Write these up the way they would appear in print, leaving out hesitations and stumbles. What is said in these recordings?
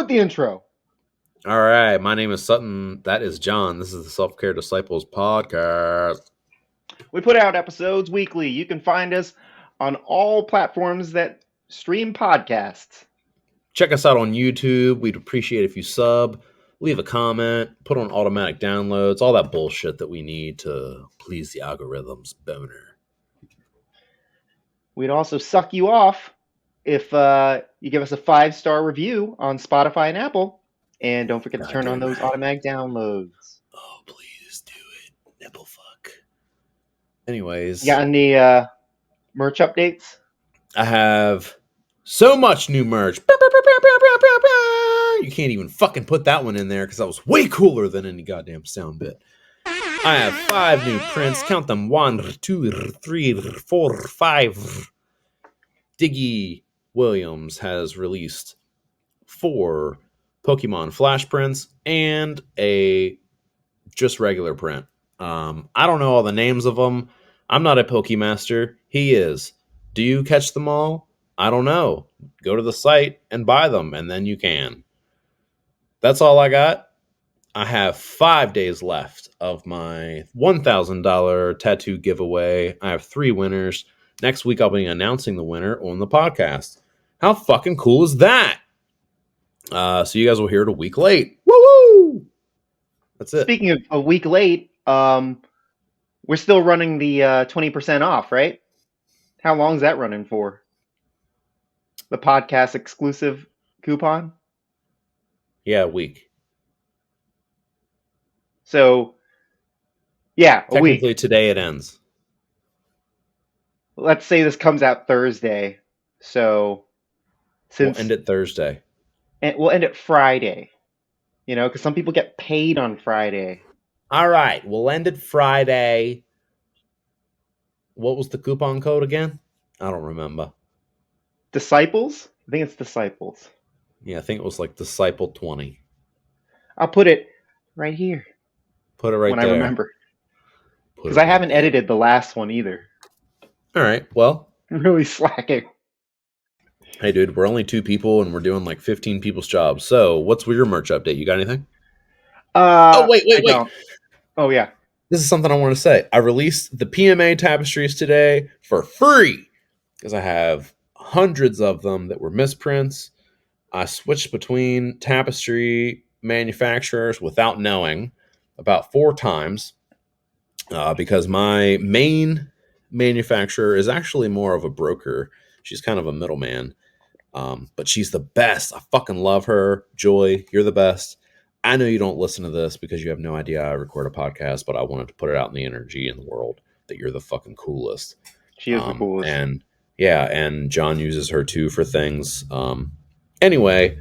with the intro. All right, my name is Sutton. That is Jon. This is the Self-Care Disciples podcast. We put out episodes weekly. You can find us on all platforms that stream podcasts. Check us out on YouTube. We'd appreciate if you sub, leave a comment, put on automatic downloads, all that bullshit that we need to please the algorithms. Boner. We'd also suck you off if you give us a 5-star review on Spotify and Apple. And don't forget to turn on those automatic downloads. Oh, please do it. Nipple fuck. Anyways. You got any merch updates? I have so much new merch. You can't even fucking put that one in there because that was way cooler than any goddamn sound bit. I have 5 new prints. Count them. 1, 2, 3, 4, 5. Diggy Williams has released 4 Pokemon Flash prints and a just regular print. I don't know all the names of them. I'm not a Pokemaster. He is. Do you catch them all? I don't know. Go to the site and buy them, and then you can. That's all I got. I have 5 days left of my $1,000 tattoo giveaway. I have 3 winners. Next week, I'll be announcing the winner on the podcast. How fucking cool is that? So you guys will hear it a week late. Woo-woo! That's it. Speaking of a week late, we're still running the 20% off, right? How long is that running for? The podcast exclusive coupon? Yeah, a week. So, yeah, a week. Technically, today it ends. Let's say this comes out Thursday. So, We'll end it Thursday. And we'll end it Friday. You know, because some people get paid on Friday. All right, we'll end it Friday. What was the coupon code again? I don't remember. Disciples? I think it's Disciples. Yeah, I think it was like Disciple 20. I'll put it right here. Put it right there. When I remember. Because I haven't edited the last one either. All right, well. I'm really slacking. Hey, dude, we're only 2 people, and we're doing like 15 people's jobs. So, what's your merch update? You got anything? Wait. Oh, yeah. This is something I want to say. I released the PMA tapestries today for free because I have hundreds of them that were misprints. I switched between tapestry manufacturers without knowing about 4 times because my main manufacturer is actually more of a broker. She's kind of a middleman. But she's the best. I fucking love her. Joy, you're the best. I know you don't listen to this because you have no idea I record a podcast, but I wanted to put it out in the energy in the world that you're the fucking coolest. She is the coolest. And Jon uses her too for things. Anyway,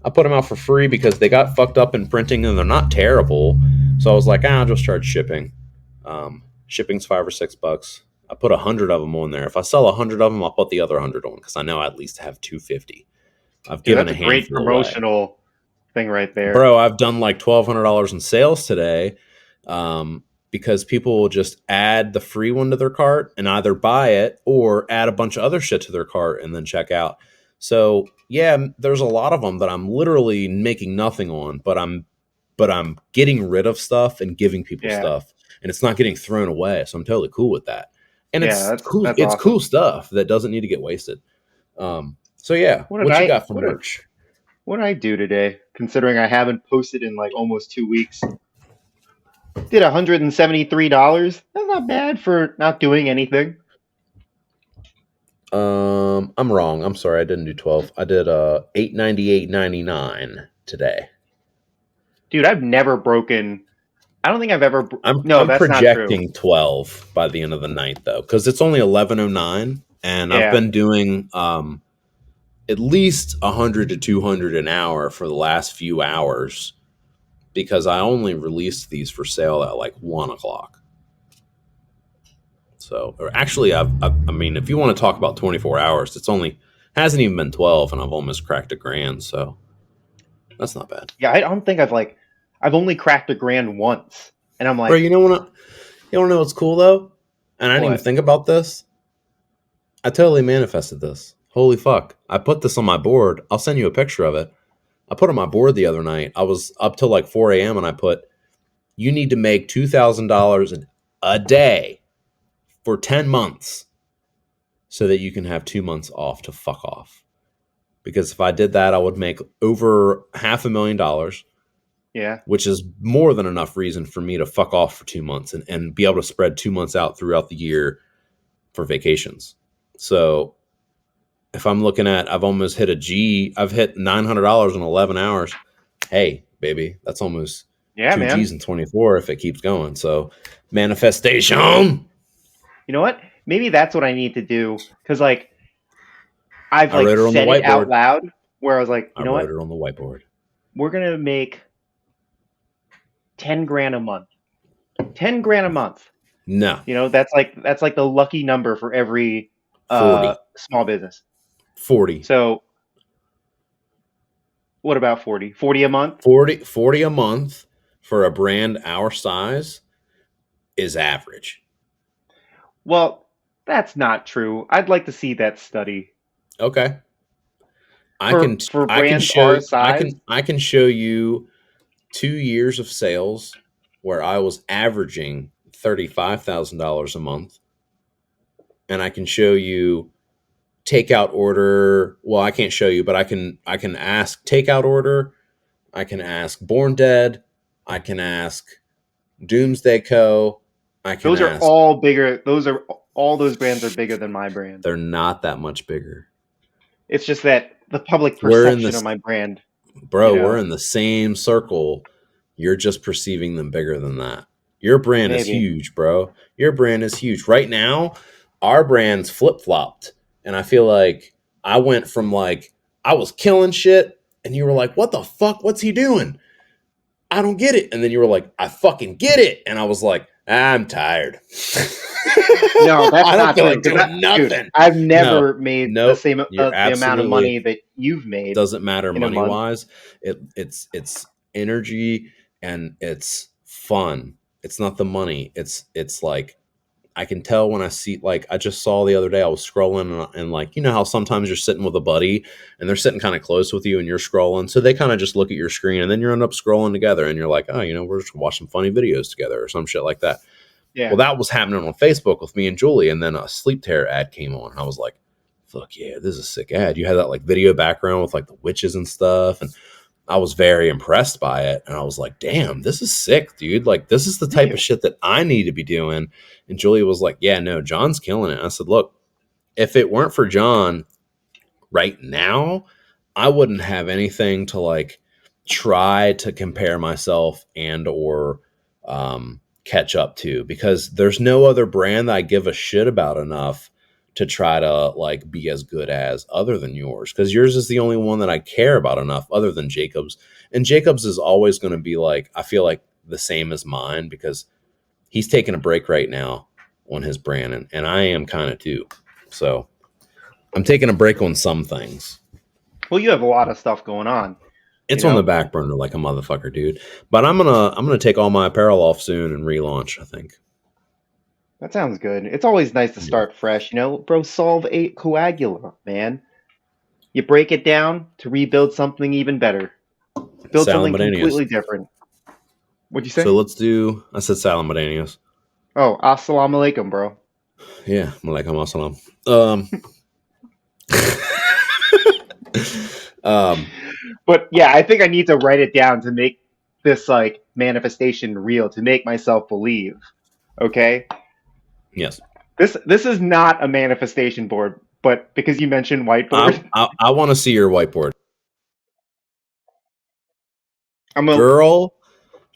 I put them out for free because they got fucked up in printing and they're not terrible. So I was like, I'll just charge shipping. Shipping's $5 or $6. I put 100 of them on there. If I sell 100 of them, I'll put the other 100 on because I know I at least have 250. I've given that's a great promotional thing right there, bro. I've done like $1,200 in sales today because people will just add the free one to their cart and either buy it or add a bunch of other shit to their cart and then check out. So yeah, there's a lot of them that I'm literally making nothing on, but I'm getting rid of stuff and giving people stuff, and it's not getting thrown away. So I'm totally cool with that. And it's cool. It's awesome. Cool stuff that doesn't need to get wasted. So yeah, what you got for merch? What did I do today? Considering I haven't posted in like almost 2 weeks, did $173. That's not bad for not doing anything. I'm wrong. I'm sorry. I didn't do 12. I did $898.99 today. Dude, I've never broken. I don't think I've ever. I'm projecting 12 by the end of the night, though, because it's only 11:09, and I've been doing at least 100 to 200 an hour for the last few hours because I only released these for sale at like 1 o'clock. So, or actually, I mean, if you want to talk about 24 hours, hasn't even been 12, and I've almost cracked $1,000. So that's not bad. Yeah, I don't think I've only cracked $1,000 once, and I'm like, bro, you don't know what's cool though, and I didn't even think about this. I totally manifested this. Holy fuck! I put this on my board. I'll send you a picture of it. I put on my board the other night. I was up till like 4 a.m. and I put, you need to make $2,000 a day for 10 months so that you can have 2 months off to fuck off. Because if I did that, I would make over $500,000. Yeah. Which is more than enough reason for me to fuck off for 2 months and be able to spread 2 months out throughout the year for vacations. So if I'm looking at, I've almost hit I've hit $900 in 11 hours. Hey, baby, that's almost Yeah, 2 man. G's in 24 if it keeps going. So manifestation. You know what? Maybe that's what I need to do. Because, like, I've I wrote it on the said it out whiteboard. loud where I was like, I wrote it on the whiteboard. We're going to make 10 grand a month. 10 grand a month. No. You know, that's like the lucky number for every 40. Small business. 40. So what about 40? 40 a month? 40 a month for a brand our size is average. Well, that's not true. I'd like to see that study. Okay. I can show you 2 years of sales where I was averaging $35,000 a month. And I can show you takeout order. Well, I can't show you, but I can ask takeout order. I can ask Born Dead. I can ask Doomsday Co. Those are all bigger. All those brands are bigger than my brand. They're not that much bigger. It's just that the public perception of my brand. Bro, we're in the same circle. You're just perceiving them bigger than that. Your brand is huge, bro. Your brand is huge. Right now, our brand's flip-flopped. And I feel like I went from like, I was killing shit, and you were like, what the fuck? What's he doing? I don't get it. And then you were like, I fucking get it. And I was like, I'm tired. No, that's not true. Nothing. Dude, I've never made the same the amount of money that you've made. Doesn't matter money wise. It's energy and it's fun. It's not the money. It's like I can tell when I see, like, I just saw the other day, I was scrolling and like, you know how sometimes you're sitting with a buddy and they're sitting kind of close with you and you're scrolling. So they kind of just look at your screen and then you end up scrolling together and you're like, oh, you know, we're just watching funny videos together or some shit like that. Yeah. Well, that was happening on Facebook with me and Julie. And then a Sleep Terror ad came on. And I was like, fuck yeah, this is a sick ad. You had that like video background with like the witches and stuff. And I was very impressed by it. And I was like, damn, this is sick, dude. Like, this is the type of shit that I need to be doing. And Julia was like, yeah, no, John's killing it. I said, look, if it weren't for John right now, I wouldn't have anything to like try to compare myself and or catch up to, because there's no other brand that I give a shit about enough to try to like be as good as other than yours, because yours is the only one that I care about enough other than Jacob's. And Jacob's is always going to be like, I feel like the same as mine, because he's taking a break right now on his brand, and I am kind of too. So I'm taking a break on some things. Well, you have a lot of stuff going on. It's on the back burner like a motherfucker, dude. But I'm gonna take all my apparel off soon and relaunch, I think. That sounds good. It's always nice to start fresh, you know, bro. Solve a coagula, man. You break it down to rebuild something even better. Build something completely different. What'd you say? So let's do. I said Salam Badanios. Oh, assalamu alaikum, bro. Yeah, malaikum assalam. But yeah, I think I need to write it down to make this like manifestation real, to make myself believe. Okay. Yes. This is not a manifestation board, but because you mentioned whiteboard, I want to see your whiteboard. I'm a girl,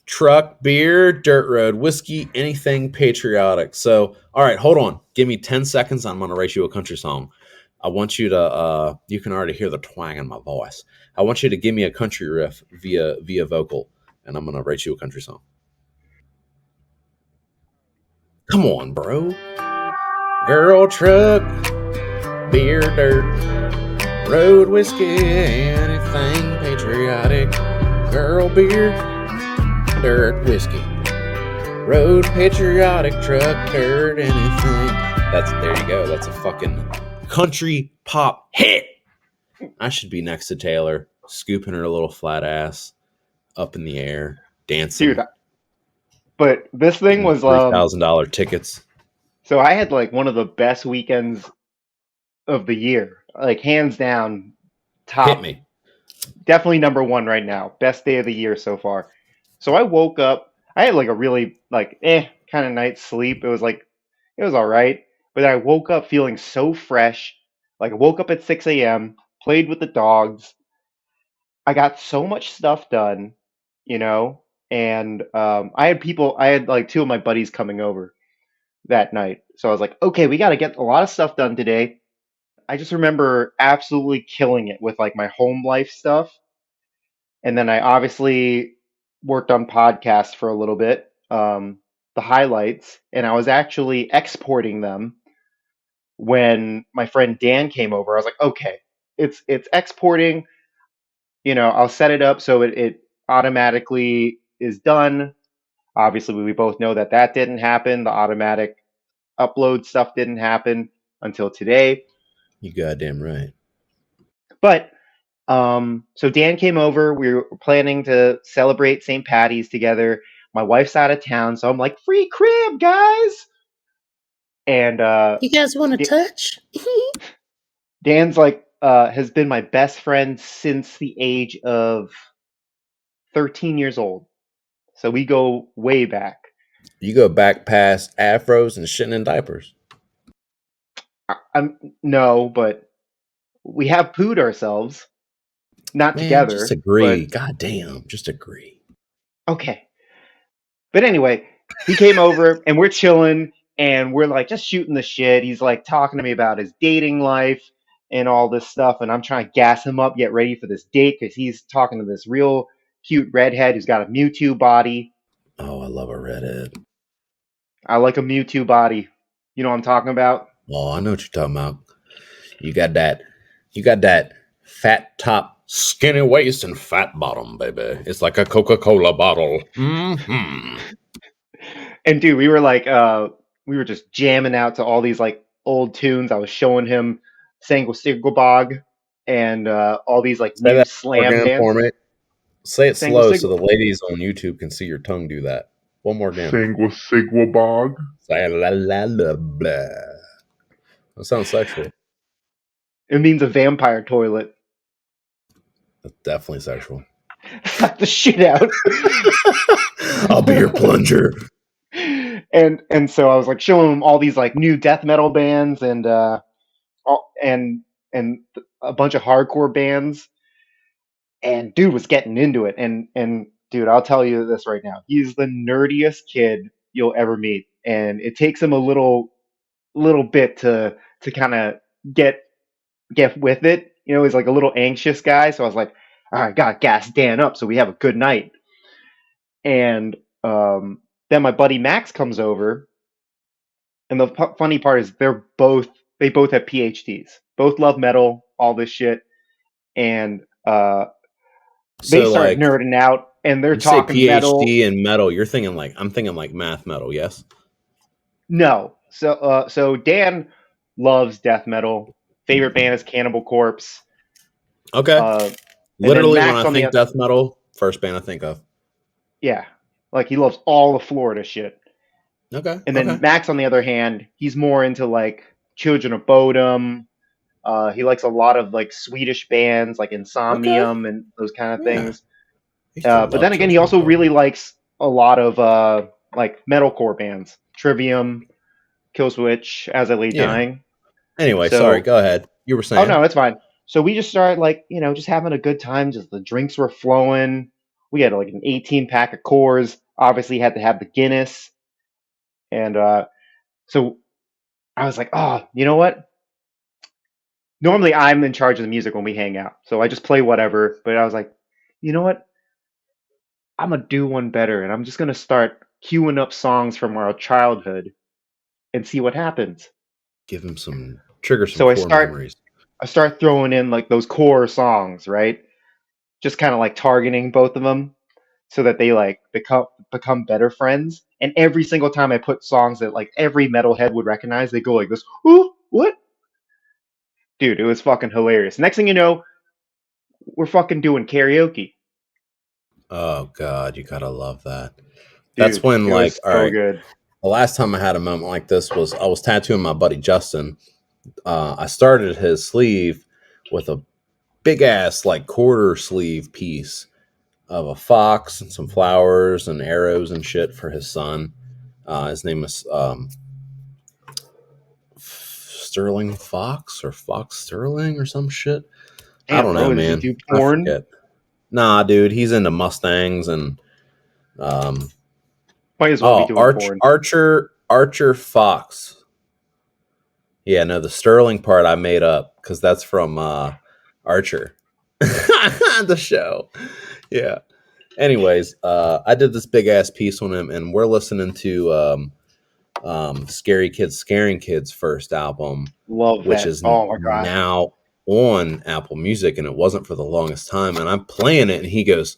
truck, beer, dirt road, whiskey, anything patriotic. So, all right, hold on. Give me 10 seconds. I'm going to write you a country song. I want you to, you can already hear the twang in my voice. I want you to give me a country riff via vocal, and I'm going to write you a country song. Come on, bro. Girl, truck, beer, dirt, road, whiskey, anything patriotic. Girl, beer, dirt, whiskey, road, patriotic, truck, dirt, anything. There you go. That's a fucking country pop hit. I should be next to Taylor scooping her little flat ass up in the air, dancing. Dude, but this thing was $3,000 tickets. So I had like one of the best weekends of the year, like hands down, top. Hit me. Definitely number one right now. Best day of the year so far. So I woke up. I had like a really kind of night's sleep. It was all right, but I woke up feeling so fresh. Like I woke up at 6 a.m., played with the dogs. I got so much stuff done, and I had like two of my buddies coming over that night. So I was like, okay, we got to get a lot of stuff done today. I just remember absolutely killing it with like my home life stuff. And then I obviously worked on podcasts for a little bit, the highlights, and I was actually exporting them when my friend Dan came over. I was like, okay, it's exporting. I'll set it up so it automatically is done. Obviously, we both know that didn't happen. The automatic upload stuff didn't happen until today. You goddamn right. But so Dan came over. We were planning to celebrate St. Patty's together. My wife's out of town, so I'm like, free crib, guys. And you guys want to touch? Dan's like has been my best friend since the age of 13 years old. So we go way back. You go back past afros and shitting in diapers. No, but we have pooed ourselves. Not together. Just agree. God damn. Just agree. Okay. But anyway, he came over and we're chilling and we're like just shooting the shit. He's like talking to me about his dating life and all this stuff. And I'm trying to gas him up, get ready for this date because he's talking to this real cute redhead who's got a Mewtwo body. Oh, I love a redhead. I like a Mewtwo body. You know what I'm talking about? Oh, I know what you're talking about. You got that fat top, skinny waist, and fat bottom, baby. It's like a Coca-Cola bottle. Mm-hmm. And dude, we were just jamming out to all these like old tunes. I was showing him Sango Sigbog and all these like new slam bands. Say it slow so the ladies on YouTube can see your tongue do that. One more again. Sango Sigbog. That sounds sexual. It means a vampire toilet. That's definitely sexual. Suck the shit out. I'll be your plunger. And so I was like showing him all these like new death metal bands and a bunch of hardcore bands. And dude was getting into it. And dude, I'll tell you this right now. He's the nerdiest kid you'll ever meet. And it takes him a little bit to kind of get with it. He's like a little anxious guy. So I was like, all right, gotta gas Dan up so we have a good night. And then my buddy Max comes over. And the funny part is they both have PhDs. Both love metal, all this shit. And they start nerding out and they're talking PhD metal. in metal. I'm thinking like math metal, yes? No. So Dan loves death metal. Favorite band is Cannibal Corpse. Okay. Literally, when I think death metal, first band I think of. Yeah. Like he loves all the Florida shit. Okay. And then Max, on the other hand, he's more into like Children of Bodom. He likes a lot of like Swedish bands like Insomnium and those kind of things. But then again, he also really likes a lot of like metalcore bands. Trivium, Killswitch, As I Lay Dying. Anyway, sorry, go ahead. You were saying. Oh no, it's fine. So we just started like, just having a good time. Just the drinks were flowing. We had like an 18-pack of Coors. Obviously had to have the Guinness. And so I was like, oh, you know what? Normally I'm in charge of the music when we hang out. So I just play whatever. But I was like, you know what? I'm going to do one better. And I'm just going to start queuing up songs from our childhood and see what happens. Give him trigger some core memories. I start throwing in like those core songs, right? Just kind of like targeting both of them so that they like become better friends. And every single time I put songs that like every metalhead would recognize, they go like this, ooh, what? Dude, it was fucking hilarious. Next thing you know, we're fucking doing karaoke. Oh God, you gotta love that. That's Dude, when it was all so right. good. The last time I had a moment like this was I was tattooing my buddy Justin. I started his sleeve with a big ass like quarter sleeve piece of a fox and some flowers and arrows and shit for his son. His name is Sterling Fox or Fox Sterling or some shit. I Damn, don't know, bro, does he man. do I porn? forget. Nah, dude, he's into Mustangs and um, Might as well be doing porn. Archer Fox. Yeah, no, the Sterling part I made up because that's from Archer, the show. Yeah. Anyways, I did this big ass piece on him, and we're listening to Scary Kids Scaring Kids' first album, Love which that. is Oh my god. now on Apple Music, and it wasn't for the longest time. And I'm playing it, and he goes,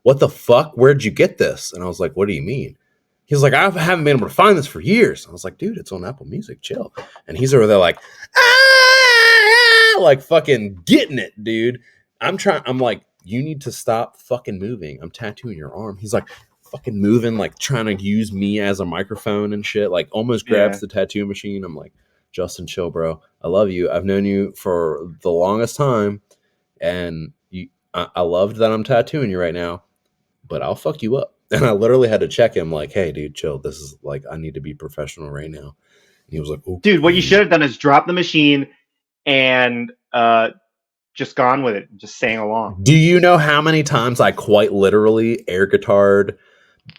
"What the fuck? Where'd you get this?" And I was like, "What do you mean?" He's like, "I haven't been able to find this for years." I was like, "Dude, it's on Apple Music. Chill." And he's over there like, ah, like fucking getting it, dude. I'm like, you need to stop fucking moving. I'm tattooing your arm. He's like, fucking moving, like trying to use me as a microphone and shit. Like almost grabs Yeah. the tattoo machine. I'm like, Justin, chill, bro. I love you. I've known you for the longest time, and I loved that I'm tattooing you right now, but I'll fuck you up. And I literally had to check him, like, hey, dude, chill. This is like, I need to be professional right now. And he was like, okay. Dude, what you should have done is drop the machine and just gone with it, just sang along. Do you know how many times I quite literally air guitared?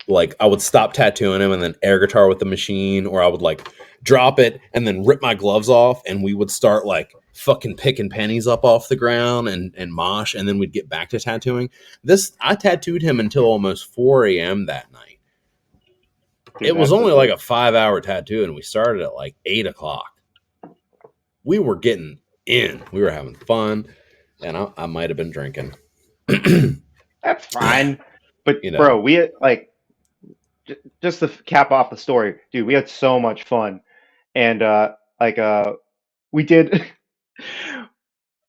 Like I would stop tattooing him and then air guitar with the machine, or I would like drop it and then rip my gloves off, and we would start like fucking picking pennies up off the ground and mosh, and then we'd get back to tattooing. I tattooed him until almost 4 a.m. that night. Dude, It was that's only the like thing. a 5-hour tattoo, and we started at like 8 o'clock. We were getting in. We were having fun, and I might have been drinking. That's fine. But You know. bro, we had, like, just to cap off the story, dude, we had so much fun. And we did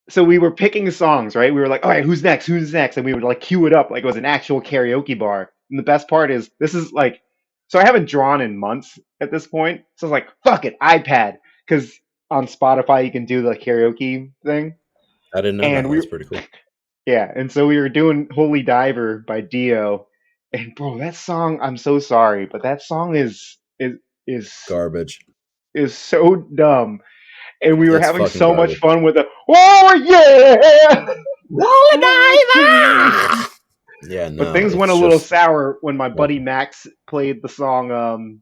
so we were picking songs, right? We were like, all right, who's next? Who's next? And we would like cue it up like it was an actual karaoke bar. And the best part is this is like, so I haven't drawn in months at this point. So I was like, fuck it, iPad. Because on Spotify you can do the karaoke thing. I didn't know And that. That's pretty cool. yeah, and so we were doing Holy Diver by Dio. And bro, that song, I'm so sorry, but that song is Garbage. is so dumb. And we were It's having fucking so much garbage. fun with it. Oh yeah! Holy Diver! Yeah, no. But things went a little sour when my buddy Max played the song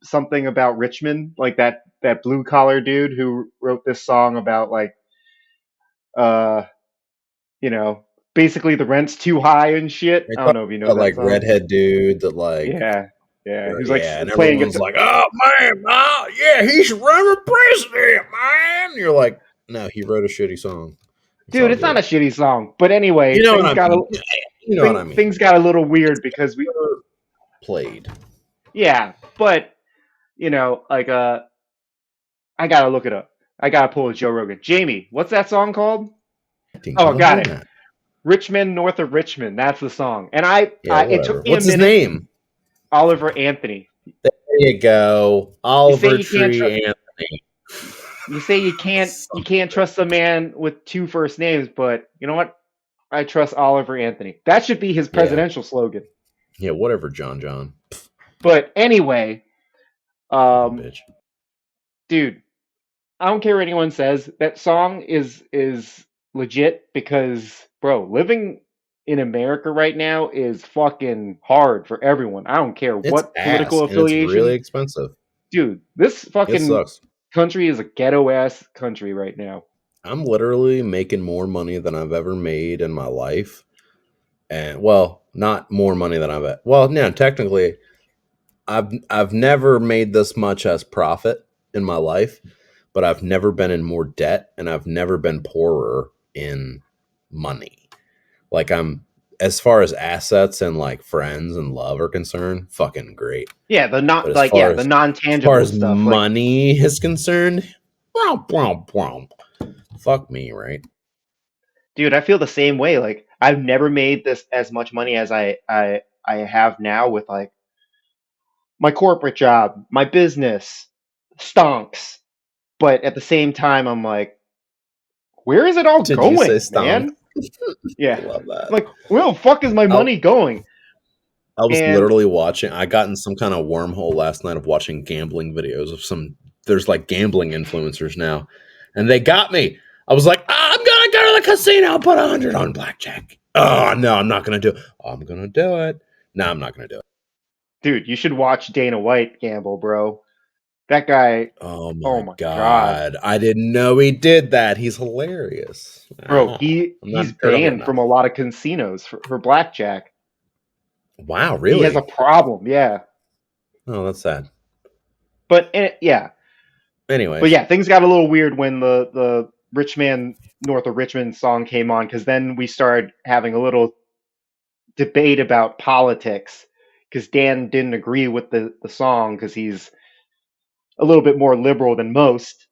something about Richmond, like that blue collar dude who wrote this song about like you know, basically the rent's too high and shit. I don't know if you know that like song. redhead dude that like Yeah. He was yeah, and playing everyone's like, oh man, yeah, he should run for president, man. You're like, no, he wrote a shitty song. Dude, it's not a shitty song. But anyway, you know what I mean. You know what I mean. Things got a little weird because we played. Yeah, but you know, like I gotta look it up. I gotta pull a Joe Rogan. Jamie, what's that song called? Oh, got it. That. Richmond, North of Richmond. That's the song. And it took me What's a minute. His name? Oliver Anthony. There you go, Oliver Tree Anthony. You say you can't trust a man with two first names, but you know what? I trust Oliver Anthony. That should be his presidential slogan. Yeah, whatever, John. But anyway, bitch. Dude, I don't care what anyone says. That song is legit because, bro, living in America right now is fucking hard for everyone. I don't care what political affiliation. It's really expensive. Dude, this fucking country is a ghetto ass country right now. I'm literally making more money than I've ever made in my life. And well, not more money than technically I've never made this much as profit in my life, but I've never been in more debt, and I've never been poorer in money. Like I'm, as far as assets and like friends and love are concerned, fucking great. Yeah, the non-tangible as stuff. Money is concerned, fuck me, right? Dude, I feel the same way. Like I've never made this as much money as I have now with like my corporate job, my business stonks. But at the same time, I'm like, where is it all Did you say going, stonk? man? Yeah. I love that. Like, where the fuck is my I, money going? I was And literally watching. I got in some kind of wormhole last night of watching gambling videos of some. There's like gambling influencers now, and they got me. I was like, I'm gonna go to the casino, put 100 on blackjack. Oh no, I'm not gonna do it. Oh, I'm gonna do it. No, I'm not gonna do it. dude, you should watch Dana White gamble, bro. That guy, Oh oh my my God. god, I didn't know he did that. He's hilarious. Bro, Oh, I'm he's not early banned from enough. a lot of casinos for blackjack. Wow, He has a really? problem, yeah. Oh, that's sad. But yeah. But Anyways, yeah, things got a little weird when the Rich Man North of Richmond song came on, because then we started having a little debate about politics, because Dan didn't agree with the song because he's a little bit more liberal than most.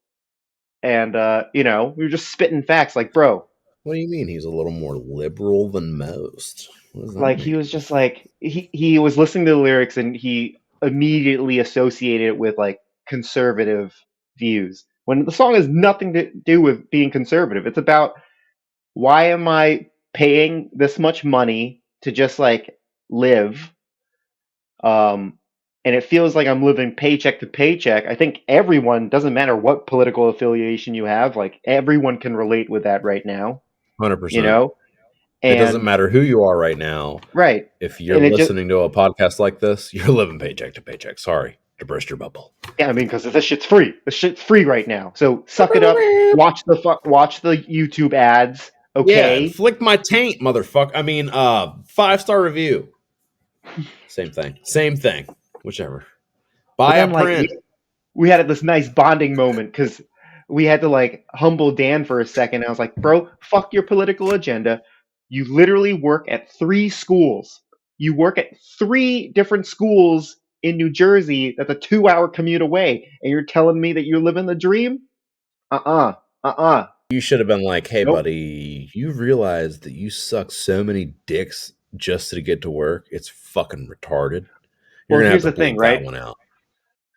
And we were just spitting facts like, bro, what do you mean he's a little more liberal than most? What does that like he mean? was just like he was listening to the lyrics and he immediately associated it with like conservative views when the song has nothing to do with being conservative. It's about, why am I paying this much money to just like live? Um, and it feels like I'm living paycheck to paycheck. I think everyone, doesn't matter what political affiliation you have, like everyone can relate with that right now, you 100%. know? It doesn't And matter who you are right now. right. If you're And it just, listening to a podcast like this, you're living paycheck to paycheck. Sorry to burst your bubble. yeah, I mean, because this shit's free. This shit's free right now. So suck it up. Watch the YouTube ads. Yeah, and Okay. flick my taint, motherfucker. I mean, 5-star review. Same thing. Same thing. Whichever. But Buy a then like print. we had this nice bonding moment because we had to like humble Dan for a second. I was like, bro, fuck your political agenda. You literally work at 3 schools. You work at 3 different schools in New Jersey that's a 2-hour commute away, and you're telling me that you're living the dream? Uh-uh. You should have been like, hey, Nope. buddy, you realize that you suck so many dicks just to get to work? It's fucking retarded. You're Well, going to have here's to the thing, bleep that right? one out.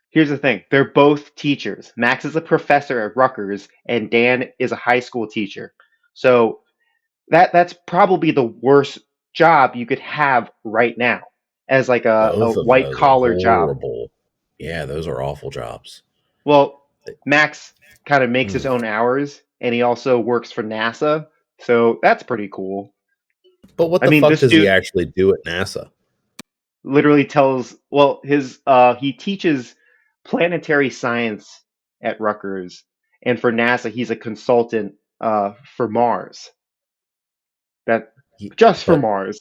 Here's the thing. They're both teachers. Max is a professor at Rutgers, and Dan is a high school teacher. So that's probably the worst job you could have right now as like a Both of white those are collar job. horrible. Yeah, those are awful jobs. Well, Max kind of makes his Mm. own hours, and he also works for NASA, so that's pretty cool. But what I the mean, fuck this does he dude actually do at NASA? literally tells, well, his he teaches planetary science at Rutgers, and for NASA he's a consultant for Mars. That He, just for but Mars.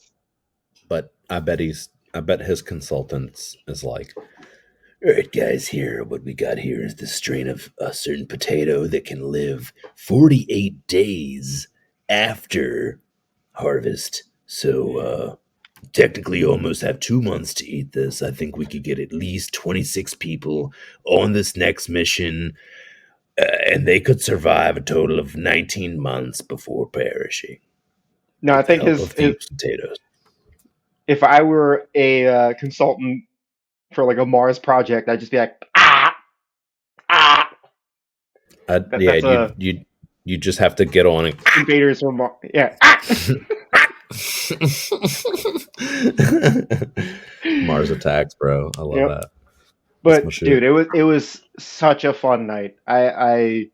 I bet his consultants is like, all right, guys, here, what we got here is the strain of a certain potato that can live 48 days after harvest. So, technically, you almost have 2 months to eat this. I think we could get at least 26 people on this next mission, and they could survive a total of 19 months before perishing No, I with the think help his, of his these potatoes. if I were a consultant for like a Mars project, I'd just be like, ah. Yeah, That's a you just have to get on it. invaders from Mars. Yeah, Mars attacks, bro. I love yep. that. That's my But shit. dude, it was such a fun night. I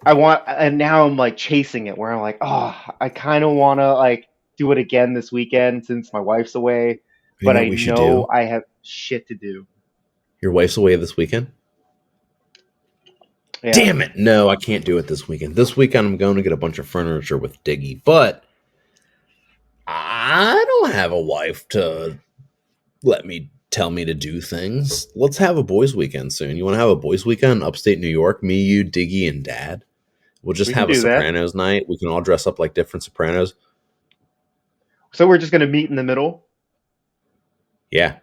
want, and now I'm like chasing it, where I'm like, oh, I kind of want to like do it again this weekend since my wife's away, You but know I what we should know do? I have shit to do. Your wife's away this weekend? Yeah, Damn it. No, I can't do it this weekend. This weekend I'm going to get a bunch of furniture with Diggy, but I don't have a wife to tell me to do things. Let's have a boys' weekend soon. You want to have a boys' weekend in upstate New York? Me, you, Diggy, and Dad. We'll just we can have a do that. Sopranos night. We can all dress up like different Sopranos. So we're just gonna meet in the middle. Yeah.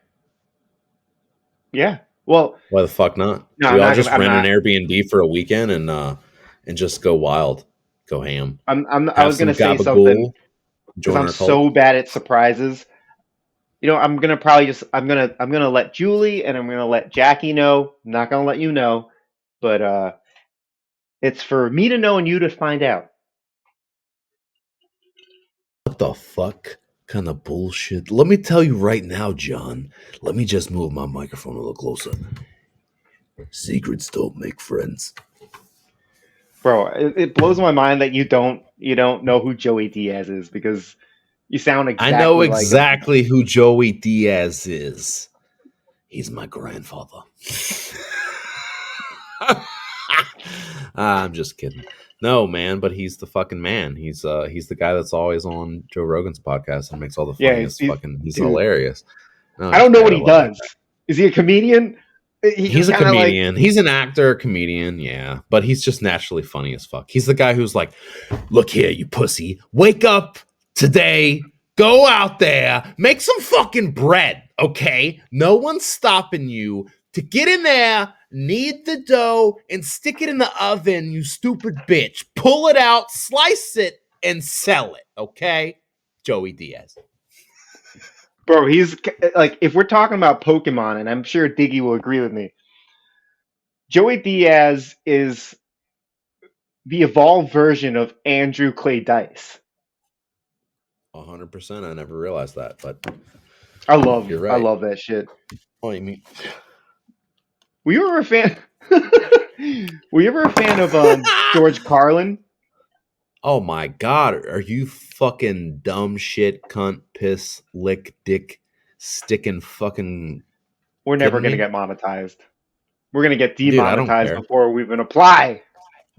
Yeah. Well, Why the fuck not? no, I'm We all not just gonna. I'm rent an not. Airbnb for a weekend and just go wild. Go ham. I was Have gonna some say something gabagool. because Join I'm our cult. so bad at surprises. You know, I'm gonna probably just I'm gonna let Julie and I'm gonna let Jackie know. I'm not gonna let you know, but it's for me to know and you to find out. What the fuck kind of bullshit? Let me tell you right now, John. Let me just move my microphone a little closer. Secrets don't make friends. Bro, it blows my mind that you don't know who Joey Diaz is because you sound I know exactly like him. exactly who Joey Diaz is. He's my grandfather. I'm just kidding. No, man, but he's the fucking man. He's the guy that's always on Joe Rogan's podcast and makes all the Yeah, funniest fucking. He's dude. hilarious. No, I he's don't know great. what I he love that does. guy. Is he a comedian? He He's just a kind of like comedian. He's an actor, comedian, yeah. But he's just naturally funny as fuck. He's the guy who's like, look here, you pussy. Wake up today. Go out there. Make some fucking bread, okay? No one's stopping you to get in there, knead the dough, and stick it in the oven, you stupid bitch. Pull it out, slice it, and sell it, okay? Joey Diaz. bro, he's like if we're talking about Pokemon, and I'm sure Diggy will agree with me. Joey Diaz is the evolved version of Andrew Clay Dice. 100%. I never realized that, but you're I right. love that shit. Oh, you mean... Were you ever a fan? Were you ever a fan of George Carlin? Oh my god, are you fucking dumb shit, cunt, piss, lick, dick, sticking fucking We're never kidding gonna me? get monetized. We're gonna get Dude, I don't demonetized care. before we even apply.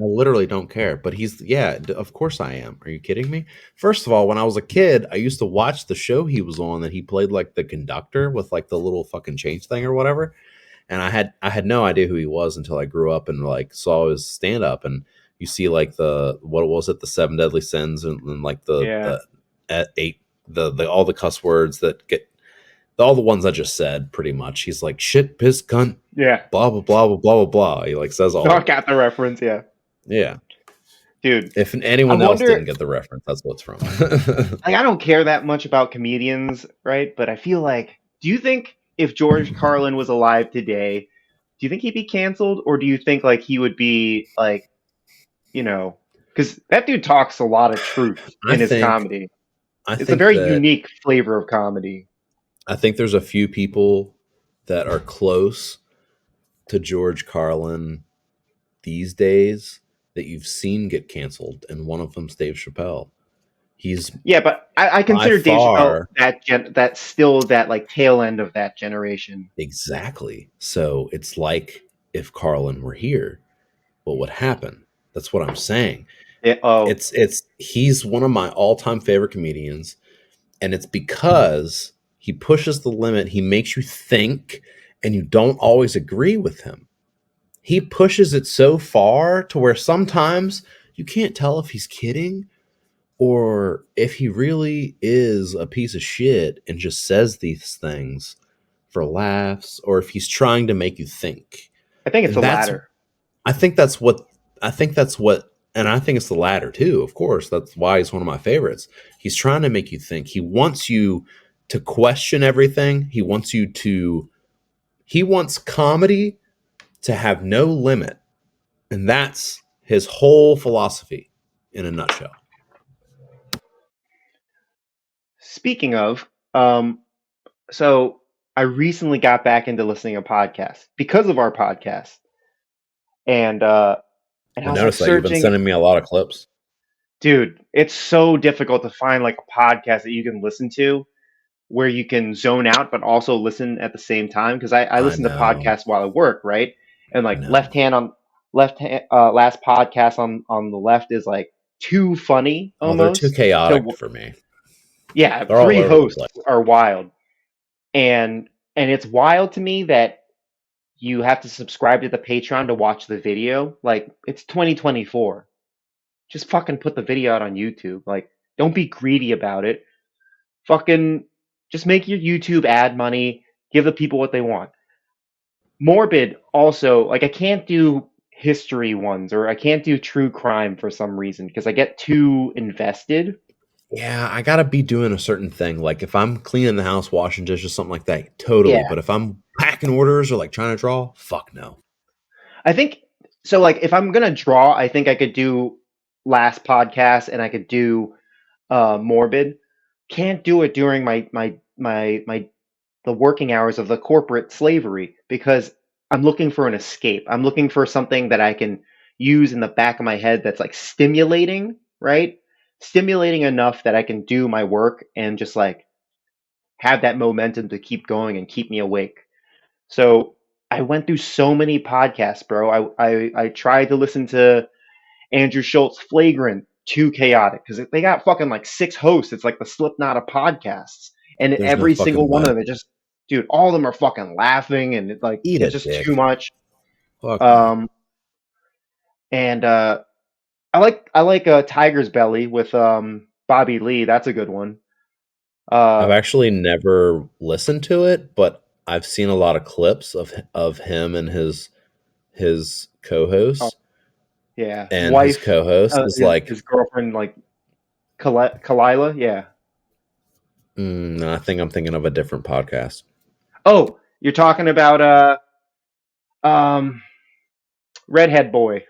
I literally don't care. But he's, yeah, of course I am. Are you kidding me? First of all, when I was a kid, I used to watch the show he was on that he played like the conductor with like the little fucking change thing or whatever. And I had no idea who he was until I grew up and like saw his stand up. And you see like the what was it, the seven deadly sins and like Yeah, the eight the all the cuss words that get all the ones I just said pretty much. He's like shit, piss, cunt, yeah. blah blah blah blah blah blah blah. He like says all No, I of them. got the reference. Yeah, Yeah. dude. If I anyone else didn't wonder. get the reference, that's what it's from. Like, I don't care that much about comedians, right? But I feel like, do you think if George Carlin was alive today, do you think he'd be canceled, or do you think like he would be like, you know, because that dude talks a lot of truth I in his think comedy. I It's a think very that unique flavor of comedy. I think there's a few people that are close to George Carlin these days that you've seen get canceled, and one of them's Dave Chappelle. He's Yeah, but I by consider Dave Chappelle far that's still that like tail end of that generation. exactly. So it's like if Carlin were here, what would happen? That's what I'm saying. Oh, It's he's one of my all-time favorite comedians, and it's because he pushes the limit. He makes you think, and you don't always agree with him. He pushes it so far to where sometimes you can't tell if he's kidding or if he really is a piece of shit and just says these things for laughs, or if he's trying to make you think. I think it's And the that's, latter. I think that's what, I think that's what, and I think it's the latter too, of course. That's why he's one of my favorites. He's trying to make you think. He wants you to question everything. He wants comedy to have no limit. And that's his whole philosophy in a nutshell. Speaking of, so I recently got back into listening to podcasts because of our podcast, and I I was like noticed that you've been searching, sending me a lot of clips. dude. It's so difficult to find like a podcast that you can listen to where you can zone out but also listen at the same time because I I listen to know. podcasts while I work, right? And I like know. left hand last podcast on the left is like too funny Oh, they're too almost chaotic to for me. yeah, They're all three over the hosts place. are wild. And it's wild to me that you have to subscribe to the Patreon to watch the video. Like it's 2024. Just fucking put the video out on YouTube. Like don't be greedy about it. Fucking just make your YouTube ad money, give the people what they want. Morbid also, like I can't do history ones, or I can't do true crime for some reason because I get too invested. Yeah, I gotta be doing a certain thing. Like if I'm cleaning the house, washing dishes, something like that, totally. Yeah, But if I'm packing orders or like trying to draw, fuck no. I think so. Like, if I'm gonna draw, I think I could do last podcast, and I could do morbid. Can't do it during my the working hours of the corporate slavery because I'm looking for an escape. I'm looking for something that I can use in the back of my head that's like stimulating, right? Stimulating enough that I can do my work and just like have that momentum to keep going and keep me awake. So I went through so many podcasts, bro. I tried to listen to Andrew Schultz Flagrant, too chaotic because they got fucking like 6 hosts. It's like the Slipknot of podcasts, and There's no every single fucking one of way. them, it just, dude, all of them are fucking laughing, and Eat a it's just too dick. much. Fuck no. Um, and I like Tiger's Belly with Bobby Lee. That's a good one. I've Uh, actually never listened to it, but I've seen a lot of clips of him and his oh, co-host, yeah, and his wife, co-host is like, his girlfriend, like Kalila. Yeah. I think I'm thinking of a different podcast. Oh, you're talking about um redhead boy. It's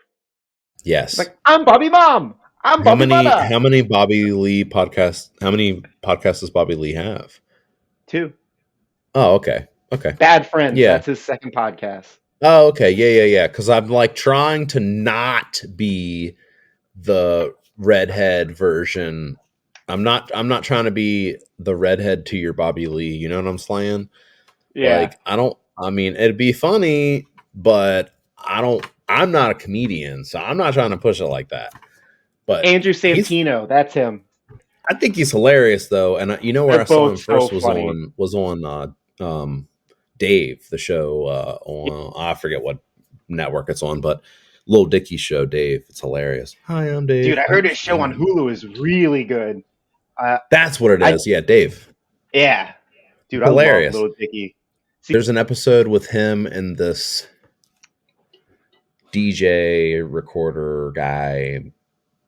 Yes. like, I'm Bobby Mom. I'm How Bobby many Mother. how many Bobby Lee podcasts? How many podcasts does Bobby Lee have? 2. Oh, okay, okay, Bad Friends. yeah. That's his second podcast. Oh, okay, yeah. Because I'm like trying to not be the redhead version. I'm not trying to be the redhead to your Bobby Lee. You know what I'm saying? Yeah. Like I don't. I mean, it'd be funny, but I don't. I'm not a comedian, so I'm not trying to push it like that. But Andrew he's. Santino. That's him. I think he's hilarious though, and you know where They're I saw him both so first was funny. on Dave, the show on I forget what network it's on, but Lil Dicky's show, Dave. It's hilarious. Hi, I'm Dude, Dave. I heard his show on Hulu is really good. That's what it I is. Yeah, Dave. Yeah. Dude, I love Hilarious. Little Dicky. There's an episode with him and this DJ recorder guy.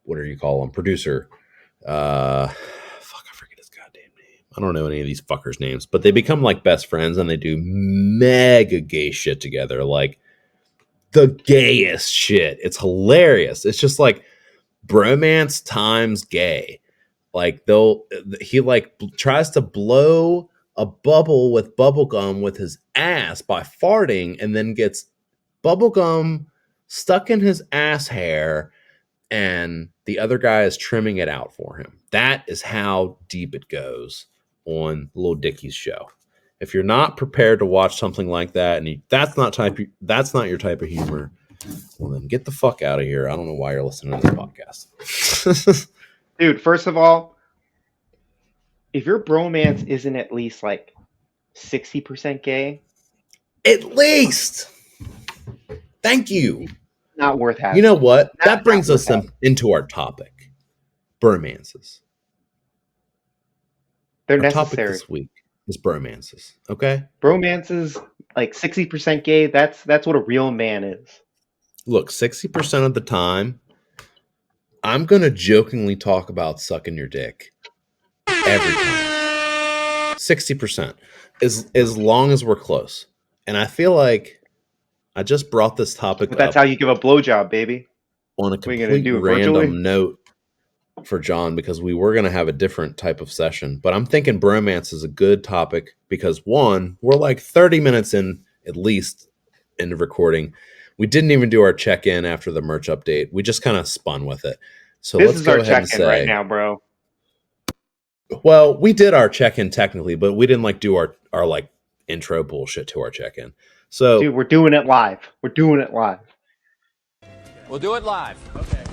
What do you call him? Producer. Fuck, I forget his goddamn name. I don't know any of these fuckers' names, but they become like best friends and they do mega gay shit together. Like the gayest shit. It's hilarious. It's just like bromance times gay. Like he like tries to blow a bubble with bubble gum with his ass by farting and then gets bubble gum stuck in his ass hair and the other guy is trimming it out for him. That is how deep it goes on Lil Dicky's show. If you're not prepared to watch something like that and that's not your type of humor, well then get the fuck out of here. I don't know why you're listening to this podcast. Dude, first of all, if your bromance isn't at least like 60% gay, At least. Thank you. not worth having. You know what? Not That brings worth us into our topic. Bromances. They're Our topic necessary. this week is bromances. Okay? Bromances, like 60% gay, that's what a real man is. Look, 60% of the time, I'm going to jokingly talk about sucking your dick. Every time. 60%. As long as we're close. And I feel like I just brought this topic But that's up how you give a blowjob, baby. on a What are you gonna complete do, virtually? random note for John because we were going to have a different type of session. But I'm thinking bromance is a good topic because one, we're like 30 minutes in at least into recording. We didn't even do our check-in after the merch update. We just kind of spun with it. So This let's is go our ahead and check-in right say, now, bro. well, we did our check-in technically, but we didn't like do our like intro bullshit to our check-in. So Dude, we're doing it live. We're doing it live. We'll do it live. Okay.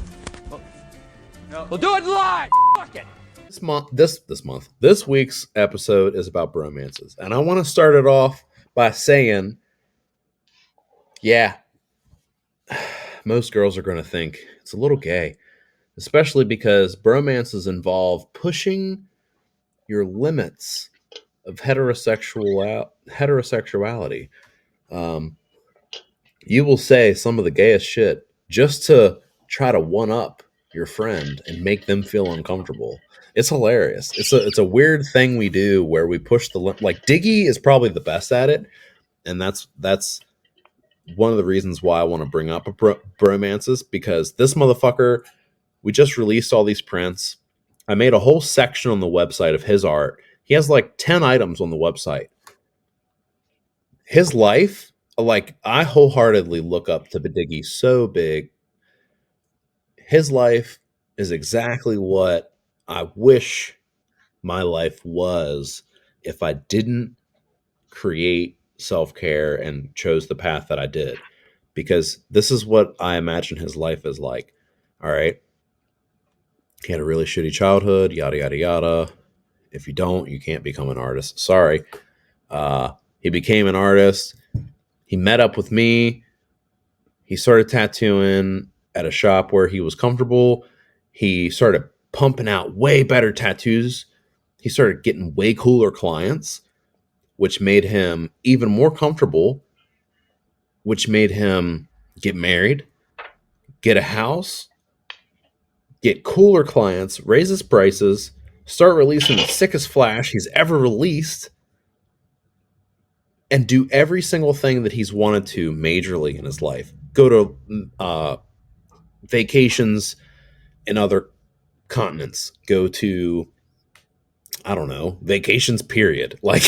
We'll do it live. Fuck it. this week's episode is about bromances, and I want to start it off by saying, yeah, most girls are going to think it's a little gay, especially because bromances involve pushing your limits of heterosexuality. you will say some of the gayest shit just to try to one up your friend and make them feel uncomfortable. It's hilarious. It's a weird thing we do where we push the like Diggy is probably the best at it, and that's one of the reasons why I want to bring up bromances, because this motherfucker, we just released all these prints. I made a whole section on the website of his art. He has like 10 items on the website. His life, like, I wholeheartedly look up to Diggy so big. His life is exactly what I wish my life was if I didn't create self-care and chose the path that I did. Because this is what I imagine his life is like. All right. He had a really shitty childhood, yada, yada, yada. If you don't, you can't become an artist. Sorry. He became an artist. He met up with me. He started tattooing at a shop where he was comfortable. He started pumping out way better tattoos. He started getting way cooler clients, which made him even more comfortable, which made him get married, get a house, get cooler clients, raise his prices, start releasing the sickest flash he's ever released, and do every single thing that he's wanted to majorly in his life. Go to vacations in other continents. Go to, I don't know, vacations, period. Like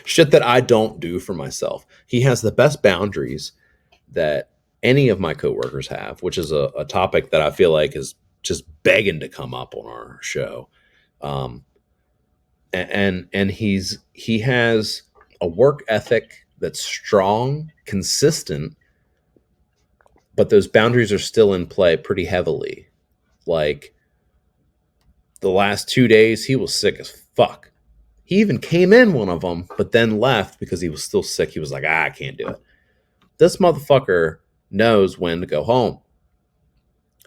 shit that I don't do for myself. He has the best boundaries that any of my coworkers have, which is a topic that I feel like is just begging to come up on our show. And he has a work ethic that's strong, consistent, but those boundaries are still in play pretty heavily. Like the last 2 days, he was sick as fuck. He even came in one of them, but then left because he was still sick. He was like, I can't do it. This motherfucker knows when to go home.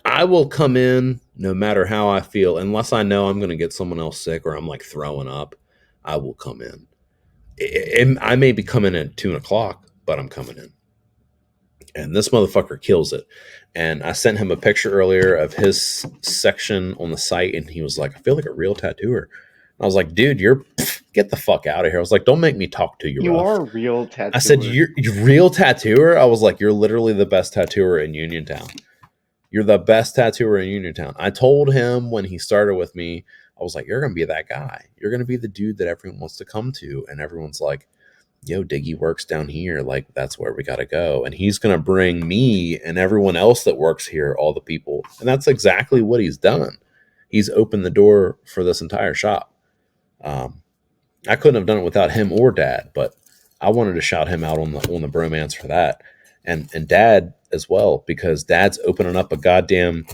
I will come in no matter how I feel, unless I know I'm going to get someone else sick or I'm like throwing up. I will come in. I may be coming in at 2:00, but I'm coming in. And this motherfucker kills it. And I sent him a picture earlier of his section on the site, and he was like, I feel like a real tattooer. I was like, dude, get the fuck out of here. I was like, don't make me talk to you. You rough. are a real tattooer. I said, you're real tattooer? I was like, you're literally the best tattooer in Uniontown. You're the best tattooer in Uniontown. I told him when he started with me, I was like, you're going to be that guy. You're going to be the dude that everyone wants to come to. And everyone's like, yo, Diggy works down here. Like, that's where we got to go. And he's going to bring me and everyone else that works here, all the people. And that's exactly what he's done. He's opened the door for this entire shop. I couldn't have done it without him or Dad, but I wanted to shout him out on the bromance for that. And Dad as well, because Dad's opening up a goddamn,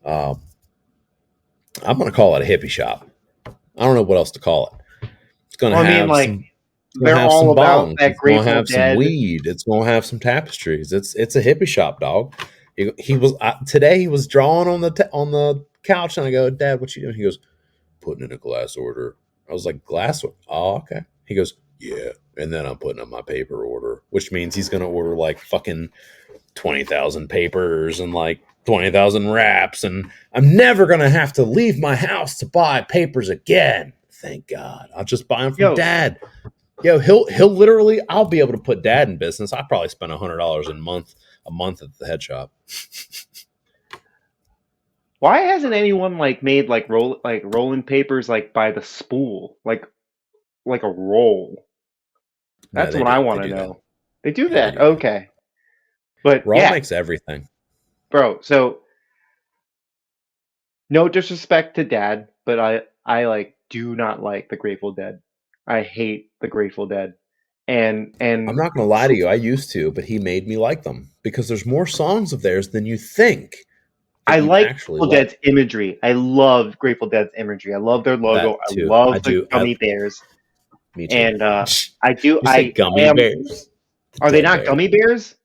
I'm going to call it a hippie shop. I don't know what else to call it. It's going to have they're all about that Grateful Dead. It's going to have some weed. It's going to have some tapestries. It's a hippie shop, dog. He was today. He was drawing on the couch, and I go, Dad, what you doing? He goes, putting in a glass order. I was like, glass order? Oh, okay. He goes, yeah. And then I'm putting up my paper order, which means he's going to order like fucking 20,000 papers and like 20,000 wraps, and I'm never going to have to leave my house to buy papers again. Thank God. I'll just buy them from Dad. Yo, he'll literally, I'll be able to put Dad in business. I probably spend $100 a month at the head shop. Why hasn't anyone made rolling papers by the spool, like a roll? That's what I want to know. They do that, okay. But Raw makes everything, bro. So no disrespect to Dad, but I do not like the Grateful Dead. I hate the Grateful Dead, and I'm not gonna lie to you. I used to, but he made me like them because there's more songs of theirs than you think. I like Grateful Dead's imagery. I love Grateful Dead's imagery. I love their logo. I love the gummy bears. Me too. And I do. Gummy bears. Are they not gummy bears?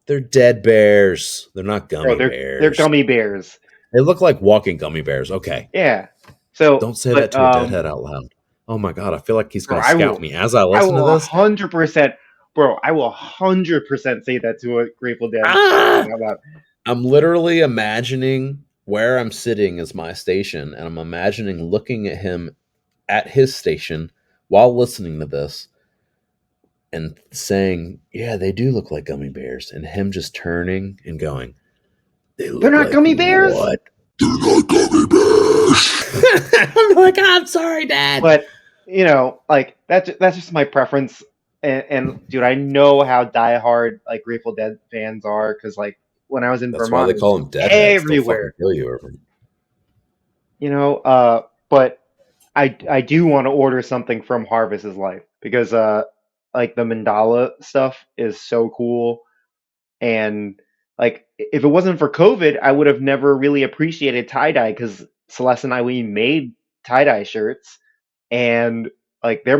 They're dead bears. They're not gummy bears. They're gummy bears. They look like walking gummy bears. Okay. Yeah. So don't say that to a deadhead out loud. Oh my God, I feel like he's going to scout me as I listen to this. 100%. bro, I will 100% say that to a Grateful Dead Ah! fan out loud. I'm literally imagining where I'm sitting as my station, and I'm imagining looking at him at his station while listening to this and saying, "Yeah, they do look like gummy bears," and him just turning and going, "They They're look not like gummy bears? what?" They're not gummy bears. I'm like, I'm sorry, Dad. But, like, that's just my preference. And dude, I know how diehard, like, Grateful Dead fans are, because, like, when I was in That's why Vermont, they it was call them deadheads. They'll fucking everywhere. kill you over it. But I do want to order something from Harvest's Life, because like the mandala stuff is so cool. And like, if it wasn't for COVID, I would have never really appreciated tie-dye, because Celeste and we made tie-dye shirts, and like they're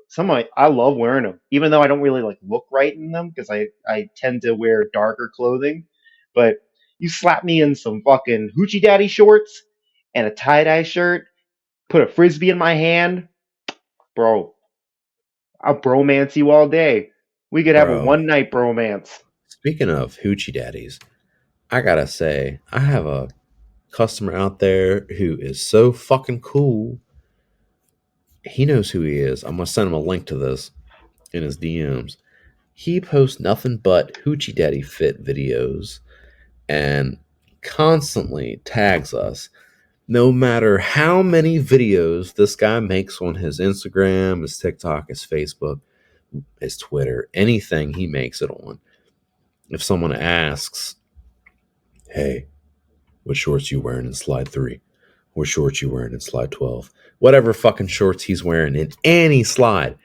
some of my, I love wearing them, even though I don't really like look right in them, because I tend to wear darker clothing. But you slap me in some fucking hoochie daddy shorts and a tie-dye shirt, put a frisbee in my hand, bro, I'll bromance you all day. We could have a Bro, one night bromance. speaking of hoochie daddies, I gotta say, I have a customer out there who is so fucking cool. He knows who he is. I'm gonna send him a link to this in his DMs. He posts nothing but hoochie daddy fit videos and constantly tags us. No matter how many videos this guy makes on his Instagram, his TikTok, his Facebook, his Twitter, anything he makes it on. If someone asks, "Hey, what shorts you wearing in slide 3? What shorts you wearing in slide 12?" Whatever fucking shorts he's wearing in any slide,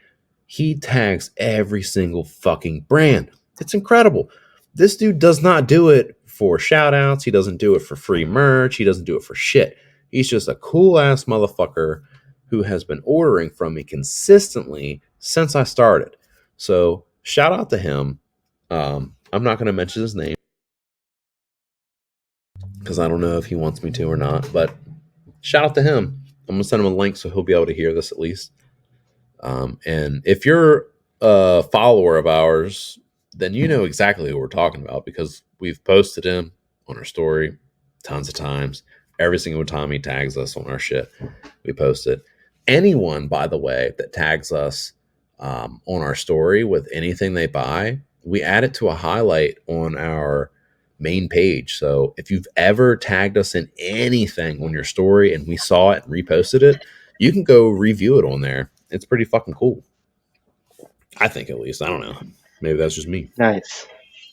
he tags every single fucking brand. It's incredible. This dude does not do it for shout outs. He doesn't do it for free merch. He doesn't do it for shit. He's just a cool ass motherfucker who has been ordering from me consistently since I started. So shout out to him. I'm not going to mention his name because I don't know if he wants me to or not, but shout out to him. I'm going to send him a link so he'll be able to hear this at least. And if you're a follower of ours, then you know exactly who we're talking about because we've posted him on our story tons of times. Every single time he tags us on our shit, we post it. Anyone, by the way, that tags us on our story with anything they buy, we add it to a highlight on our main page. So if you've ever tagged us in anything on your story and we saw it and reposted it, you can go review it on there. It's pretty fucking cool. I think, at least. I don't know. Maybe that's just me. Nice.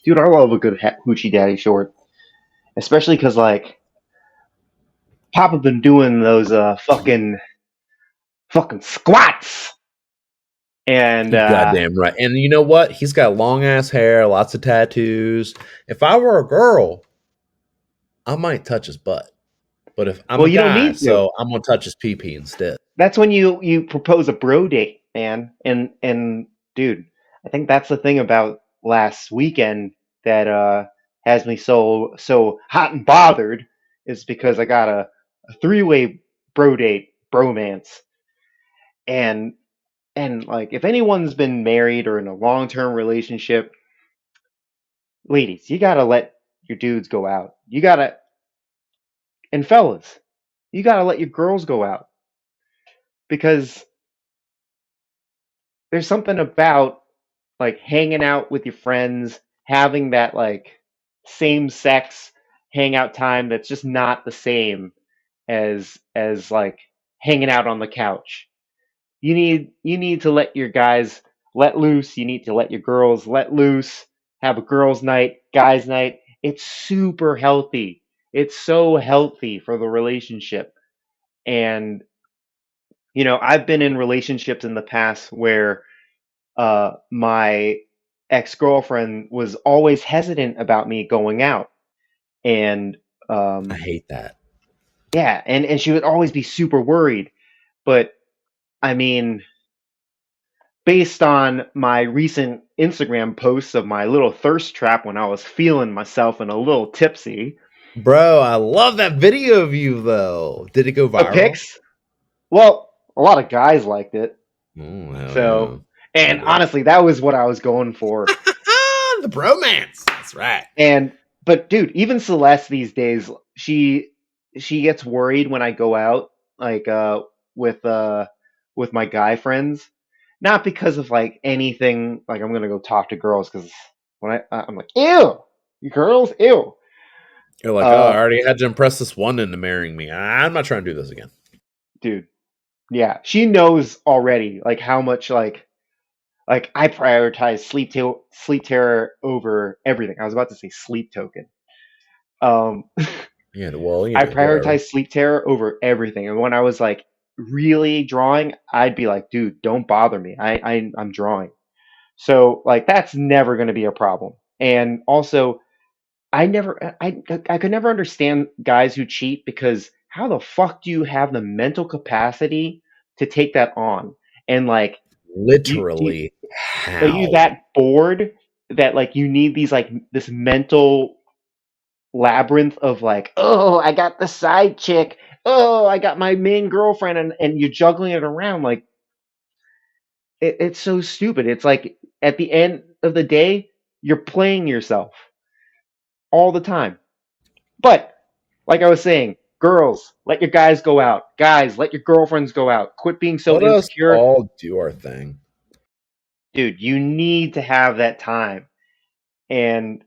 Dude, I love a good hoochie daddy short. Especially because, like, Papa been doing those fucking squats. And You goddamn right. And you know what? He's got long ass hair, lots of tattoos. If I were a girl, I might touch his butt. But if I'm a you don't guy, need to. so I'm gonna touch his pee instead. That's when you propose a bro date, man. And dude, I think that's the thing about last weekend that has me so hot and bothered, is because I got a three-way bro date, bromance. And like, if anyone's been married or in a long-term relationship, ladies, you gotta let your dudes go out. And fellas, you gotta let your girls go out, because there's something about, like, hanging out with your friends, having that, like, same sex hangout time that's just not the same as like hanging out on the couch. You need to let your guys let loose. You need to let your girls let loose. Have a girls' night, guys' night. It's super healthy. It's so healthy for the relationship. And I've been in relationships in the past where my ex-girlfriend was always hesitant about me going out. And I hate that. yeah, and she would always be super worried. But I mean, based on my recent Instagram posts of my little thirst trap when I was feeling myself and a little tipsy, Bro, I love that video of you though. Did it go the viral? pics, well, a lot of guys liked it. Oh, hell So, And honestly, that was what I was going for. The bromance. That's right. But dude, even Celeste these days, she gets worried when I go out, like with my guy friends. Not because of like anything, like I'm gonna go talk to girls, because when I'm like, ew, you girls, ew. You're like, oh, I already had to impress this one into marrying me. I'm not trying to do this again. Dude, yeah, she knows already, like how much like I prioritize sleep terror over everything. I was about to say sleep token. Um, Yeah, well, I whatever. prioritize sleep terror over everything. And when I was like really drawing, I'd be like, dude, don't bother me. I'm drawing. So like that's never going to be a problem. And also, I could never understand guys who cheat, because how the fuck do you have the mental capacity to take that on? And like Literally, are you how? that bored that like you need these like this mental labyrinth of like, oh, I got the side chick, oh, I got my main girlfriend, and you're juggling it around like it's so stupid. It's like at the end of the day, you're playing yourself all the time. But like I was saying, girls, let your guys go out. Guys, let your girlfriends go out. Quit being so Let us insecure. all do our thing. Dude, you need to have that time. And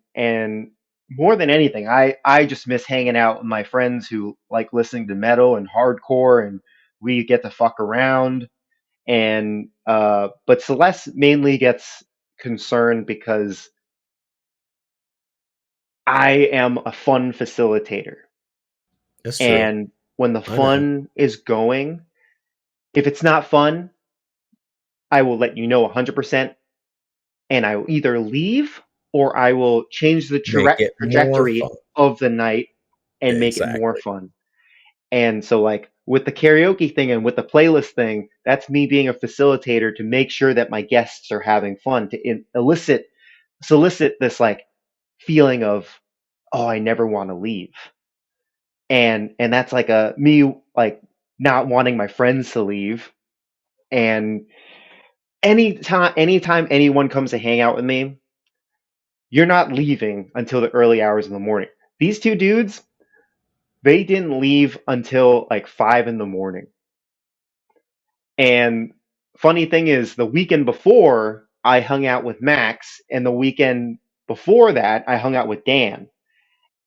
more than anything, I just miss hanging out with my friends who like listening to metal and hardcore, and we get to fuck around. And but Celeste mainly gets concerned because I am a fun facilitator. That's true. And when the I know. fun is going, if it's not fun, I will let you know 100%, and I will either leave or I will change the Make it more trajectory fun. of the night and make it more Exactly. fun. And so, like with the karaoke thing and with the playlist thing, that's me being a facilitator to make sure that my guests are having fun, to solicit this like feeling of, oh, I never want to leave. And that's like a me like not wanting my friends to leave. And anytime anyone comes to hang out with me, you're not leaving until the early hours in the morning. These two dudes, they didn't leave until like 5 in the morning. And funny thing is, the weekend before I hung out with Max, and the weekend before that I hung out with Dan.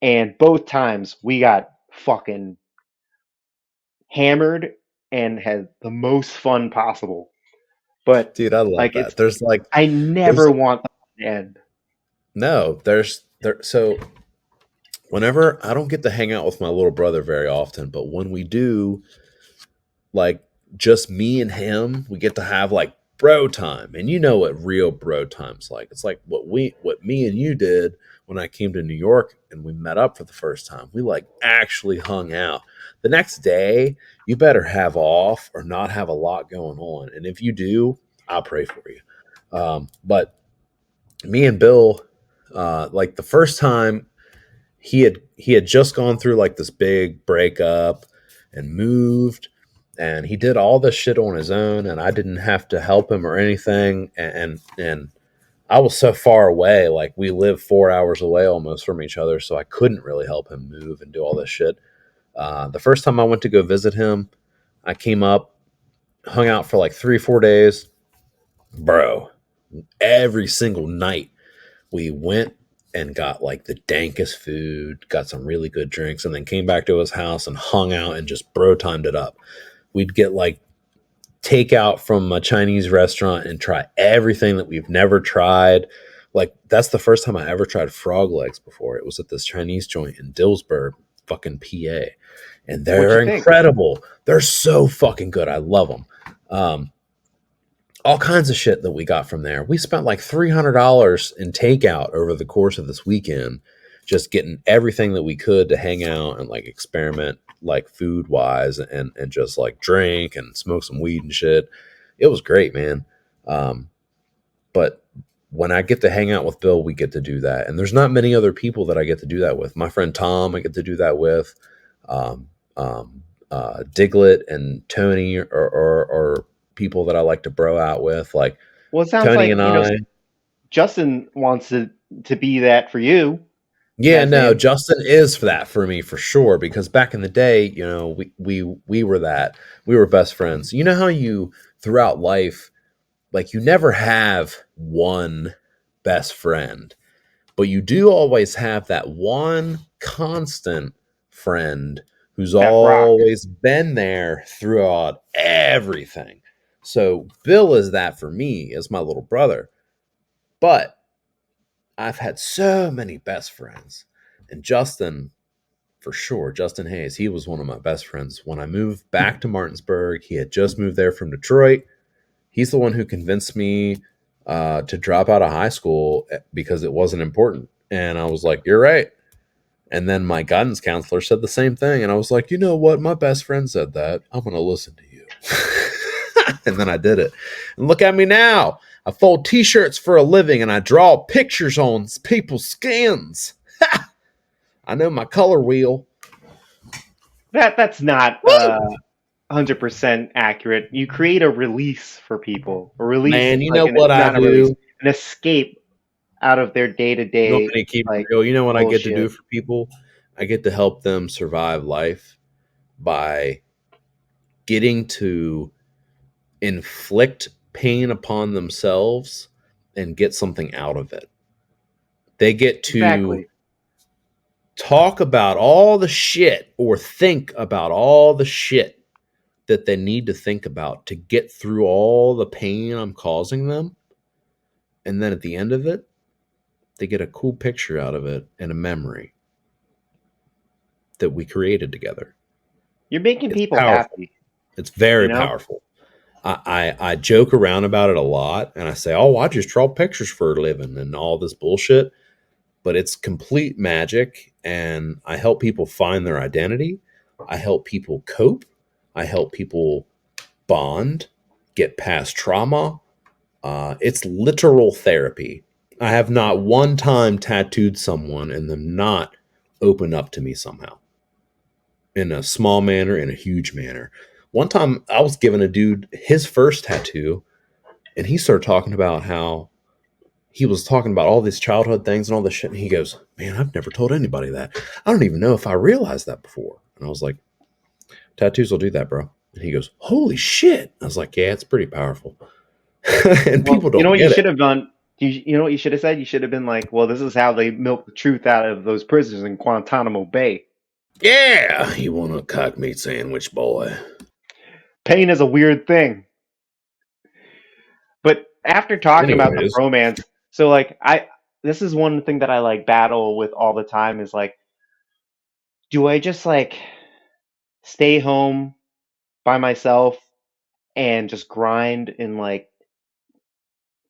And both times we got fucking hammered and had the most fun possible. But Dude, I love like that. it's There's I there's never want that to end. no, there so whenever I don't get to hang out with my little brother very often, but when we do, like just me and him, we get to have like bro time. And you know what real bro time's like. It's like what me and you did when I came to New York and we met up for the first time. We like actually hung out. The next day, you better have off or not have a lot going on. And if you do, I'll pray for you. But me and Bill, like the first time he had just gone through like this big breakup and moved, and he did all this shit on his own, and I didn't have to help him or anything, and I was so far away, like we live 4 hours away almost from each other, so I couldn't really help him move and do all this shit. The first time I went to go visit him, I came up, hung out for like 3 or 4 days, bro. Every single night we went and got like the dankest food, got some really good drinks, and then came back to his house and hung out and just bro timed it up. We'd get like takeout from a Chinese restaurant and try everything that we've never tried. Like that's the first time I ever tried frog legs before. It was at this Chinese joint in Dillsburg, fucking PA. And What'd you they're think? incredible. They're so fucking good. I love them. All kinds of shit that we got from there. We spent like $300 in takeout over the course of this weekend, just getting everything that we could to hang out and like experiment, like food wise, and just like drink and smoke some weed and shit. It was great, man. But when I get to hang out with Bill, we get to do that, and there's not many other people that I get to do that with. My friend Tom, I get to do that with. Um, Diglett and Tony are people that I like to bro out with. Like, Well, it sounds Tony like and I. Justin wants to be that for you. Yeah, Nice no, name. Justin is for that for me for sure. Because back in the day, we were that. We were best friends. You know how you throughout life, like you never have one best friend, but you do always have that one constant friend who's That rock. always been there throughout everything. So Bill is that for me as my little brother. But I've had so many best friends. And Justin, for sure, Justin Hayes, he was one of my best friends. When I moved back to Martinsburg, he had just moved there from Detroit. He's the one who convinced me to drop out of high school because it wasn't important. And I was like, you're right. And then my guidance counselor said the same thing. And I was like, you know what? My best friend said that. I'm going to listen to you. And then I did it. And look at me now. I fold t-shirts for a living and I draw pictures on people's skins. I know my color wheel. That's not 100% accurate. You create a release for people. A release, Man, you like know what I not a release, do? an escape out of their day to You want day me to keep it like real? You know what I get to do bullshit. for people? I get to help them survive life by getting to inflict pain upon themselves and get something out of it. They get to Exactly. talk about all the shit or think about all the shit that they need to think about to get through all the pain I'm causing them. And then at the end of it, they get a cool picture out of it and a memory that we created together. You're making It's people powerful. happy, It's very you know? powerful. I joke around about it a lot and I say, oh, I just draw pictures for a living and all this bullshit. But it's complete magic. And I help people find their identity. I help people cope. I help people bond, get past trauma. It's literal therapy. I have not one time tattooed someone and them not open up to me somehow in a small manner, in a huge manner. One time I was giving a dude his first tattoo and he started talking about how he was talking about all these childhood things and all this shit. And he goes, man, I've never told anybody that. I don't even know if I realized that before. And I was like, tattoos will do that, bro. And he goes, holy shit. I was like, yeah, it's pretty powerful. And Well, people you know don't what you get it. should have done? You know what you should have said? You should have been like, well, this is how they milk the truth out of those prisoners in Guantanamo Bay. Yeah, you want a cock meat sandwich, boy. Pain is a weird thing. But after talking about the Anyways, bromance, so like this is one thing that I like battle with all the time is like, do I just like stay home by myself and just grind and like,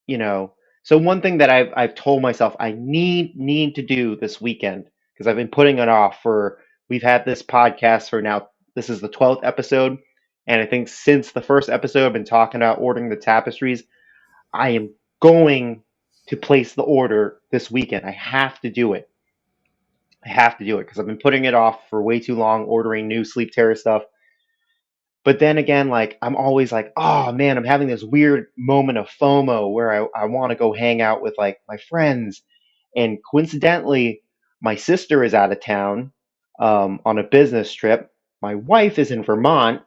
you know, so one thing that I've told myself I need to do this weekend because I've been putting it off for we've had this podcast for now this is the 12th episode and I think since the first episode I've been talking about ordering the tapestries. I am going to place the order this weekend. I have to do it. I have to do it because I've been putting it off for way too long, ordering new sleep terror stuff. But then again, like I'm always like, oh man, I'm having this weird moment of FOMO where I want to go hang out with like my friends. And coincidentally, my sister is out of town on a business trip. My wife is in Vermont.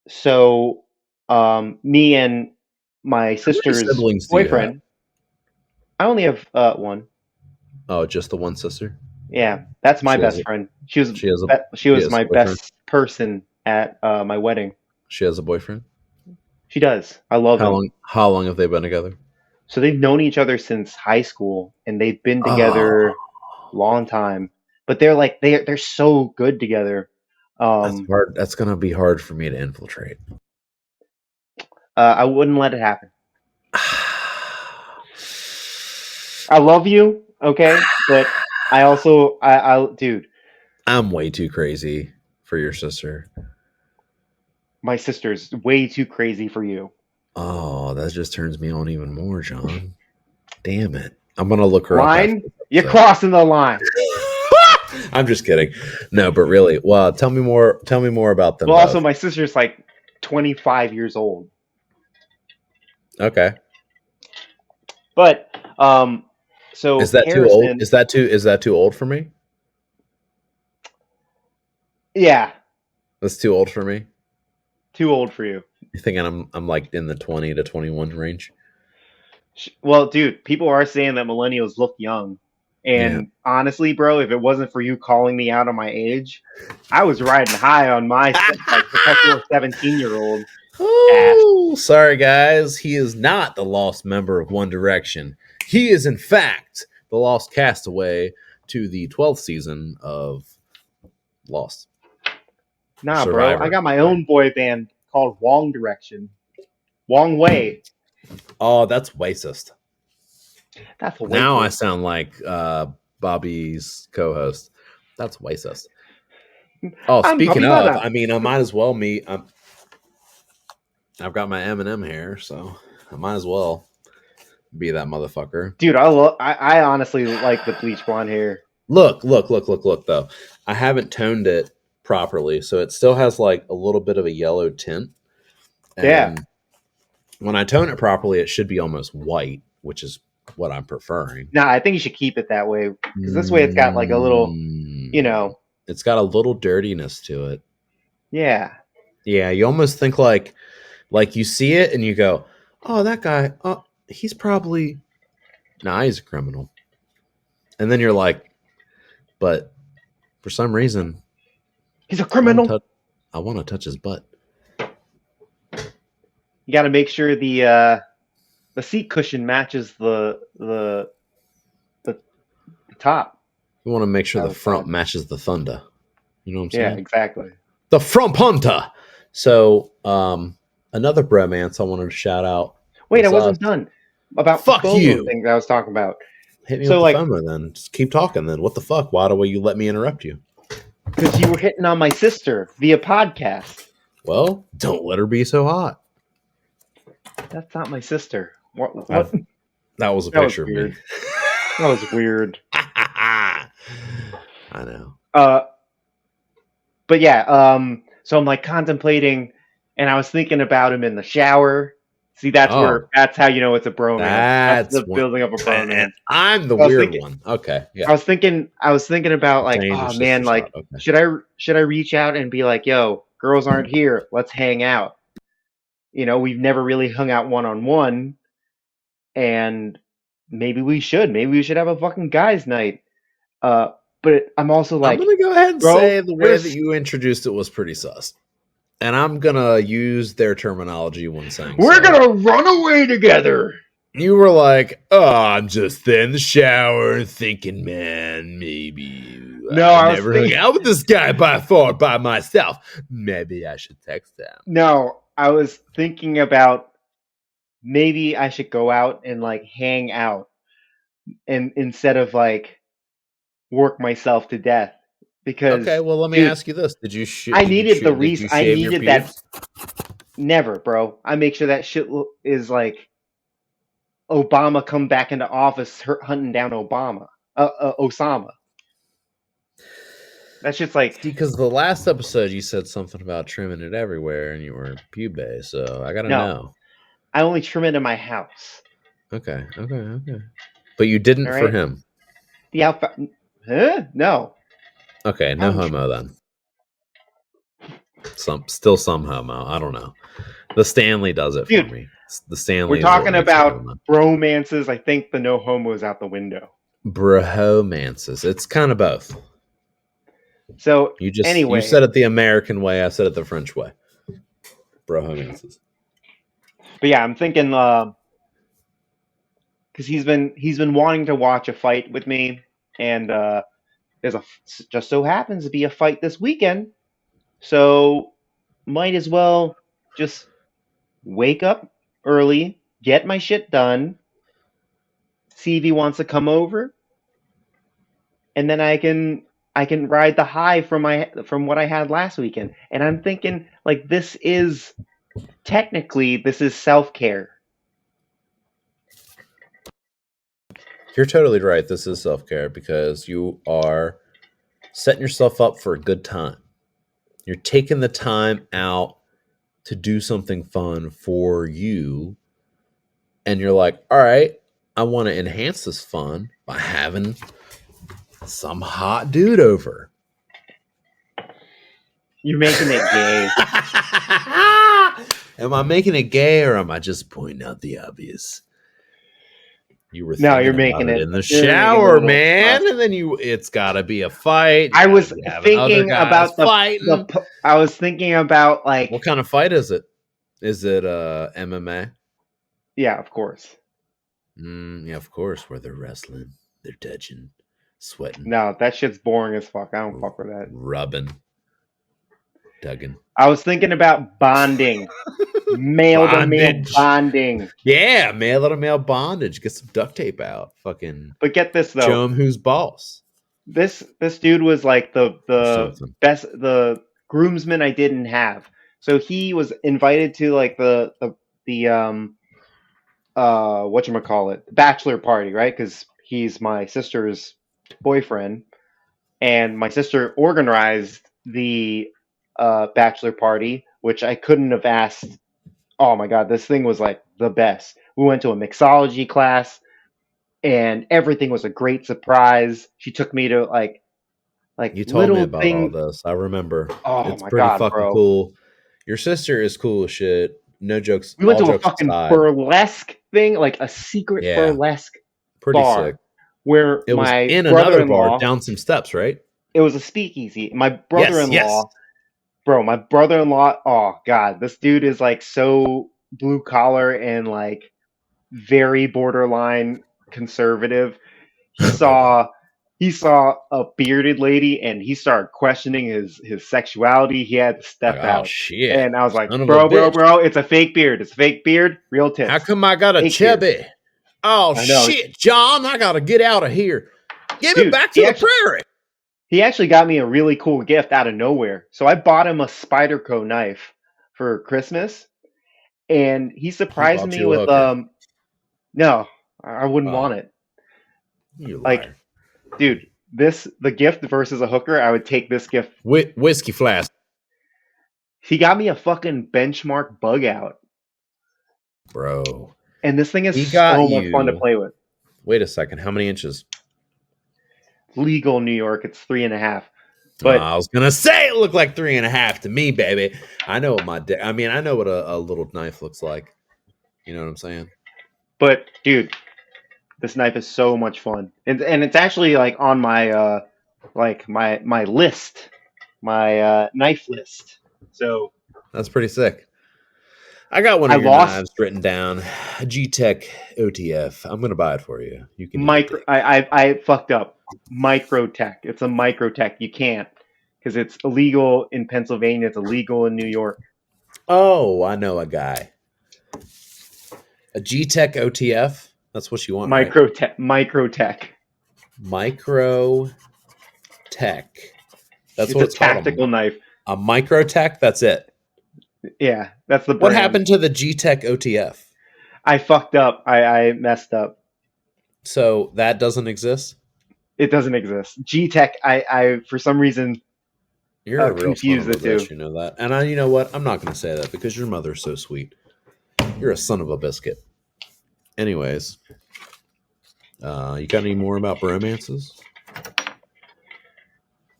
So me and my how many sister's siblings do you have? boyfriend, I only have one. Oh, just the one sister? Yeah, that's my She has best a friend. she has a She she was has a my boyfriend. best person at my wedding. She has a boyfriend. She does. I love How him. long? How long have they been together? So they've known each other since high school, and they've been Oh, together long time. But they're like they're so good together. that's Um, hard. That's gonna be hard for me to infiltrate. I wouldn't let it happen. I love you, okay, but I also dude, I'm way too crazy for your sister. my sister's way too crazy for you. Oh, that just turns me on even more, John. Damn it. I'm gonna look her up after Line, this you're episode. crossing the line. I'm just kidding. No, but really, well, tell me more. Tell me more about them Well, also both. my sister's like 25 years old. Okay. But so Is that too Harrison, old? Is that too old for me? yeah, That's too old for me. too old for you. You thinking I'm like in the 20 to 21 range? Well, dude, people are saying that millennials look young. Yeah. And honestly, bro, if it wasn't for you calling me out on my age, I was riding high on my like perpetual 17-year-old ass. Oh, sorry guys. He is not the lost member of One Direction. He is in fact the lost castaway to the 12th season of Lost. Nah, bro, Survivor. I got my own boy band called Wong Direction. Wong Wei. Oh, that's racist. That's a way Now cool. I sound like Bobby's co-host. That's racist. Oh, I'm speaking Bobby of, Baba. I mean, I might as well meet. I've got my Eminem hair, so I might as well be that motherfucker. Dude, I honestly like the bleach blonde hair. Look, though. I haven't toned it properly, so it still has like a little bit of a yellow tint. And Yeah. when I tone it properly, it should be almost white, which is what I'm preferring. Nah, I think you should keep it that way. Because this way it's got like a little, you know. It's got a little dirtiness to it. Yeah. Yeah, you almost think like you see it and you go, oh, that guy, oh, he's probably, nah, he's a criminal. And then you're like, but for some reason, He's a criminal. I want to touch his butt. You got to make sure the seat cushion matches the top. You want to make sure That the was front fun. matches the thunder. You know what I'm saying? Yeah, exactly. The front punter. So, another bromance I wanted to shout out. Wait, I wasn't done about Fuck the FOMO you. thing that I was talking about. Hit me So, with like- the FOMO then. Just keep talking then. What the fuck? Why do you let me interrupt you? Because you were hitting on my sister via podcast. Well, don't let her be so hot. That's not my sister. What? That was a That was picture of me. weird. That was weird. I know. But yeah, so I'm like contemplating, and I was thinking about him in the shower. See, that's how you know it's a bromance. That's the building up a bromance. And I'm the I was weird thinking- one. Okay, yeah. I was thinking about like, Saying your oh man, sister's like, hot. Okay. should I reach out and be like, yo, girls aren't here, let's hang out. You know, we've never really hung out one-on-one, and maybe we should have a fucking guys' night. But I'm also like, I'm gonna go ahead and bro, say the way there's- that you introduced it was pretty sus. And I'm gonna use their terminology when saying we're so. gonna run away together. You were like, oh, I'm just in the shower thinking, man, maybe No, I was never thinking- hung out with this guy by myself. Maybe I should text him. No, I was thinking about maybe I should go out and like hang out, and instead of like work myself to death. Because Okay, well, let me dude, ask you this: Did you? I needed the did you I shave your needed that. pubes? Never, bro. I make sure that shit is like Obama come back into office hunting down Osama. That shit's like, Because the last episode you said something about trimming it everywhere, and you were pube. So I gotta No. know. I only trim it in my house. Okay. But you didn't All for right. him. The outside, huh? No. Okay, no homo then. Still some homo. I don't know. The Stanley does it Dude, for me. The Stanley. We're is what talking makes it about homo. bromances. I think the no homo is out the window. Bromances. It's kind of both. So You anyway, said it the American way. I said it the French way. Bromances. but yeah, I'm thinking because he's been wanting to watch a fight with me, and there's just so happens to be a fight this weekend, so might as well just wake up early, get my shit done, see if he wants to come over, and then I can ride the high from what I had last weekend. And I'm thinking like this is self-care. You're totally right. This is self-care because you are setting yourself up for a good time. You're taking the time out to do something fun for you. And you're like, all right, I want to enhance this fun by having some hot dude over. You're making it gay. Am I making it gay or am I just pointing out the obvious? You were No, thinking you're about making it in the you're making it a shower, little man, tough. and then it's got to be a fight. I was You have thinking other guys about fighting. I was thinking about like What kind of fight is it? Is it MMA? yeah, of course. Yeah, of course. Where they're wrestling, they're touching, sweating, No, that shit's boring as fuck. I don't fuck with that. rubbing, tugging. I was thinking about bonding. Male to male Bondage. bonding. Yeah, male to male bondage. Get some duct tape out. Fucking But get this though. show him who's boss. This dude was like the Something. best the groomsman I didn't have. So he was invited to like the whatchamacallit, bachelor party, right? Because he's my sister's boyfriend, and my sister organized the bachelor party, which I couldn't have asked. Oh my god, this thing was like the best. We went to a mixology class, and everything was a great surprise. She took me to like You told me little about thing. all this. I remember. Oh It's my pretty god, fucking bro! cool. Your sister is cool as shit. No jokes. We went all to a jokes fucking aside. burlesque thing, like a secret Yeah. burlesque Pretty bar, sick. where It was my in another bar brother-in-law. down some steps, right? It was a speakeasy. My brother-in-law, Yes. bro, my brother-in-law. Oh god, this dude is like so blue collar and like very borderline conservative. He saw a bearded lady and he started questioning his sexuality. He had to step Like, oh out. shit. And I was like, Son of a bro, bitch. it's a fake beard. It's a fake beard, real tits. How come I got a Fake chubby? Oh I know. shit, John, I gotta get out of here. Give me Dude, back to he the actually- prairie. He actually got me a really cool gift out of nowhere. So I bought him a Spyderco knife for Christmas, and he surprised bought me you a with hooker. no, I wouldn't Oh. want it. You Like- liar. Dude, the gift versus a hooker, I would take this gift. Whiskey flask. He got me a fucking benchmark bug out. Bro. And this thing is He got so much fun to you- play with. Wait a second. How many inches? Legal in New York, it's 3.5. But I was gonna say it looked like 3.5 to me, baby. I know what I know what a little knife looks like. You know what I'm saying? dude, this knife is so much fun. And it's actually like on my my list. My knife list. So That's pretty sick. I got one I of your lost- knives written down. A G-Tech OTF. I'm gonna buy it for you. You can micro I fucked up. Microtech. It's a Microtech. You can't because it's illegal in Pennsylvania. It's illegal in New York. Oh, I know a guy. A G-Tech OTF. That's what you want, right? Microtech. Micro Tech. That's It's what a it's called. tactical knife. A Micro Tech. That's it. Yeah, that's the What brand. happened to the G-Tech OTF? I fucked up. I messed up. So that doesn't exist. It doesn't exist. G-Tech. I for some reason. You're a real confuse son of a the two. bitch, you know that. And you know what? I'm not going to say that because your mother's so sweet. You're a son of a biscuit. Anyways, you got any more about bromances?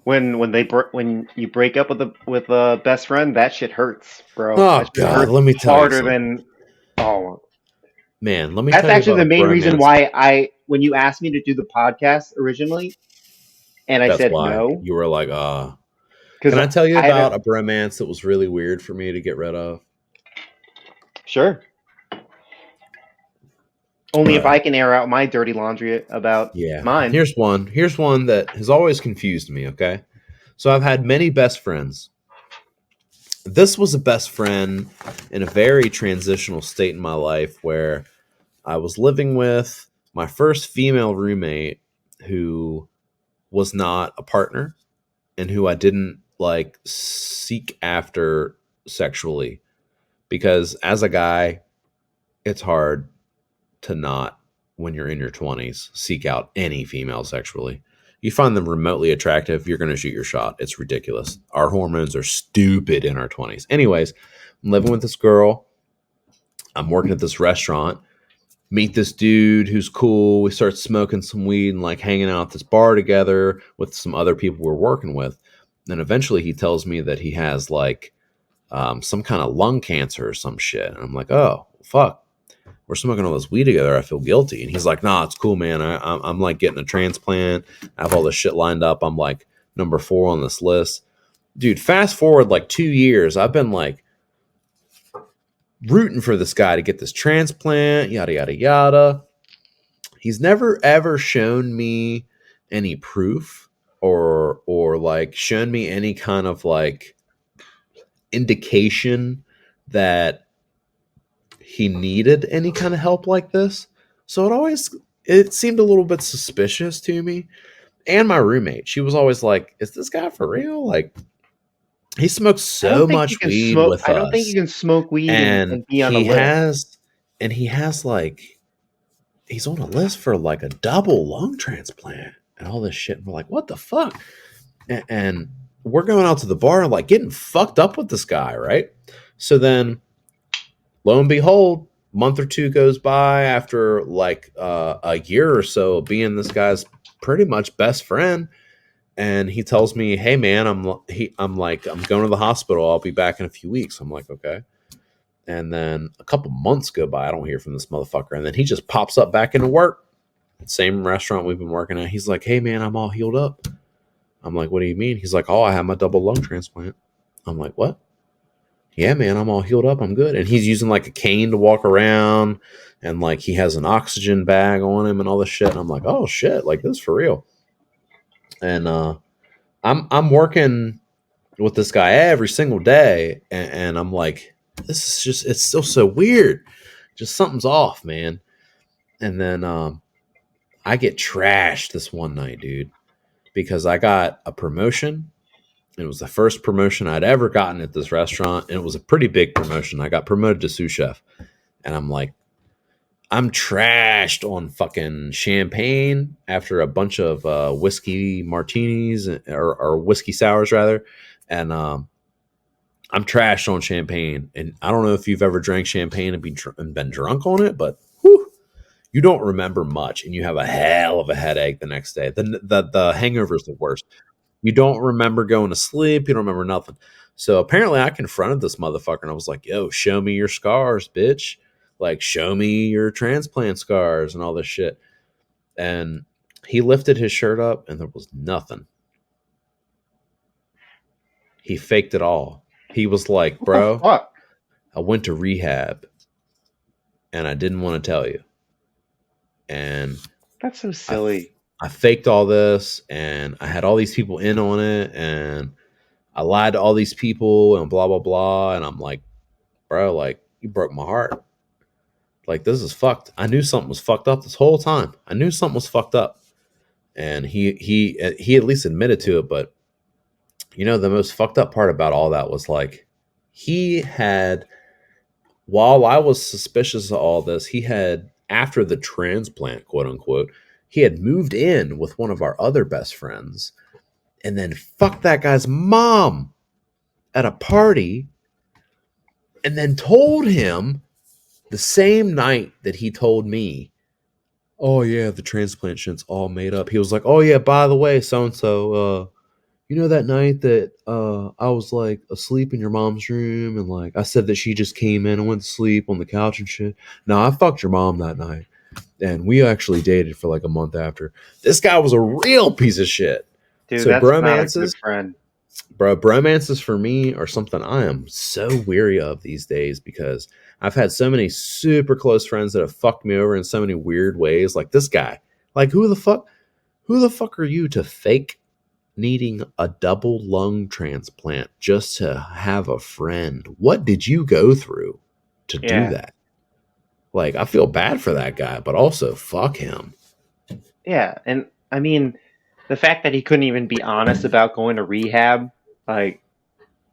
When you break up with a best friend, that shit hurts, bro. Oh That shit God, hurts let me tell harder you than man. Let me. That's tell you actually about the a main reason bromance. why when you asked me to do the podcast originally, and I That's said why no, you were like, ah. because Can I tell you about a bromance that was really weird for me to get rid of? Sure. Only if Right. I can air out my dirty laundry about mine. Here's one that has always confused me, okay? So I've had many best friends. This was a best friend in a very transitional state in my life where I was living with my first female roommate who was not a partner and who I didn't like seek after sexually, because as a guy, it's hard to not, when you're in your 20s, seek out any female sexually. You find them remotely attractive, you're going to shoot your shot. It's ridiculous. Our hormones are stupid in our 20s. Anyways, I'm living with this girl. I'm working at this restaurant, meet this dude who's cool. We start smoking some weed and like hanging out at this bar together with some other people we're working with. And eventually he tells me that he has like some kind of lung cancer or some shit. And I'm like, oh, fuck. We're smoking all this weed together. I feel guilty. And he's like, nah, it's cool, man. I'm like getting a transplant. I have all this shit lined up. I'm like number 4 on this list. Dude, fast forward like 2 years. I've been like rooting for this guy to get this transplant, yada, yada, yada. He's never ever shown me any proof or like shown me any kind of like indication that he needed any kind of help like this. So it seemed a little bit suspicious to me. And my roommate, she was always like, is this guy for real? Like, he smokes so much weed with us. I don't think you can smoke weed and be on a list. He has like, he's on a list for like a double lung transplant and all this shit. And we're like, what the fuck? And we're going out to the bar and like getting fucked up with this guy, right? So then, lo and behold, month or two goes by after like a year or so of being this guy's pretty much best friend. And he tells me, hey man, I'm going to the hospital. I'll be back in a few weeks. I'm like, okay. And then a couple months go by. I don't hear from this motherfucker. And then he just pops up back into work. Same restaurant we've been working at. He's like, hey man, I'm all healed up. I'm like, what do you mean? He's like, oh, I had my double lung transplant. I'm like, what? Yeah, man, I'm all healed up. I'm good. And he's using like a cane to walk around. And like he has an oxygen bag on him and all this shit. And I'm like, oh shit, like this is for real. And I'm working with this guy every single day. And I'm like, this is just, it's still so weird. Just something's off, man. And then I get trashed this one night, dude, because I got a promotion. It was the first promotion I'd ever gotten at this restaurant. And it was a pretty big promotion. I got promoted to sous chef. And I'm like, I'm trashed on fucking champagne after a bunch of whiskey martinis or whiskey sours rather. And I'm trashed on champagne. And I don't know if you've ever drank champagne and been drunk on it, but whew, you don't remember much. And you have a hell of a headache the next day. The hangover is the worst. You don't remember going to sleep. You don't remember nothing. So apparently I confronted this motherfucker and I was like, yo, show me your scars, bitch. Like, show me your transplant scars and all this shit. And he lifted his shirt up and there was nothing. He faked it all. He was like, bro, I went to rehab and I didn't want to tell you. And that's so silly. I faked all this and I had all these people in on it and I lied to all these people and blah, blah, blah. And I'm like, bro, like, you broke my heart. Like, this is fucked. I knew something was fucked up this whole time. I knew something was fucked up. And he at least admitted to it. But, you know, the most fucked up part about all that was like, he had, while I was suspicious of all this, he had, after the transplant, quote unquote, he had moved in with one of our other best friends and then fucked that guy's mom at a party and then told him the same night that he told me, oh yeah, the transplant shit's all made up. He was like, oh yeah, by the way, so-and-so, you know that night that I was like asleep in your mom's room and like I said that she just came in and went to sleep on the couch and shit. No, I fucked your mom that night. And we actually dated for like a month after. This guy was a real piece of shit. Dude, so that's bromances, not a good friend. Bro, bromances for me are something I am so weary of these days because I've had so many super close friends that have fucked me over in so many weird ways. Like this guy. Like who the fuck are you to fake needing a double lung transplant just to have a friend? What did you go through to do that? Like, I feel bad for that guy, but also fuck him. Yeah, and I mean, the fact that he couldn't even be honest about going to rehab, like...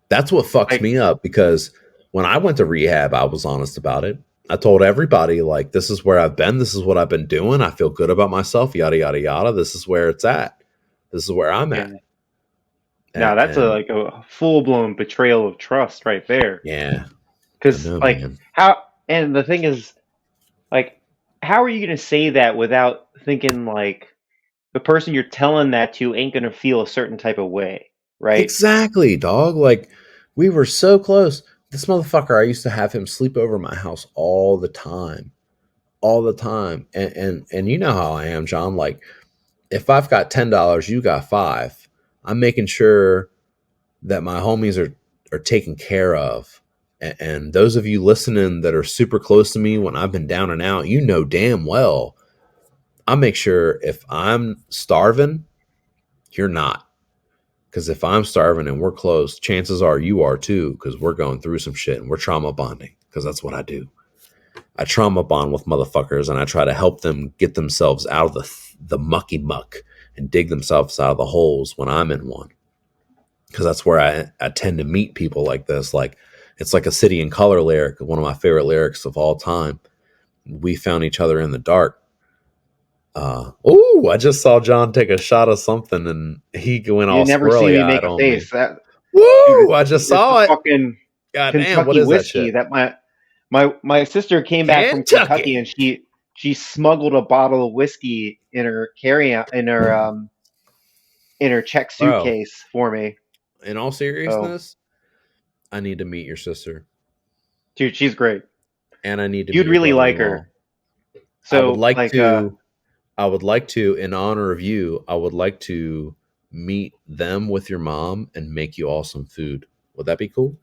That's what fucks me up, because when I went to rehab, I was honest about it. I told everybody, like, this is where I've been, this is what I've been doing, I feel good about myself, yada, yada, yada, this is where it's at. This is where I'm at. Now, that's a full-blown betrayal of trust right there. Yeah. Because, like, man. how... And the thing is... Like, how are you gonna say that without thinking like the person you're telling that to ain't gonna feel a certain type of way, right? Exactly, dog. Like, we were so close. This motherfucker, I used to have him sleep over my house all the time. All the time. And you know how I am, John. Like, if I've got $10, you got five. I'm making sure that my homies are taken care of. And those of you listening that are super close to me when I've been down and out, you know damn well I make sure if I'm starving, you're not. Because if I'm starving and we're close, chances are you are too, because we're going through some shit and we're trauma bonding, because that's what I do. I trauma bond with motherfuckers and I try to help them get themselves out of the mucky muck and dig themselves out of the holes when I'm in one. Because that's where I tend to meet people like this. Like, it's like a City in Color lyric, one of my favorite lyrics of all time. We found each other in the dark. I just saw John take a shot of something and he went You all never see squirrely me eyed make a on me. face. That Woo! dude, I just it's saw the it. fucking God damn, what Kentucky is that whiskey shit? that my sister came back from Kentucky Kentucky. and she smuggled a bottle of whiskey in her in her check Bro, suitcase for me. in all So, seriousness, I need to meet your sister dude, she's great. and I need to meet You'd your really brother like in law. her. So, I would like to, in honor of you, I would like to meet them with your mom and make you all some food. Would that be cool?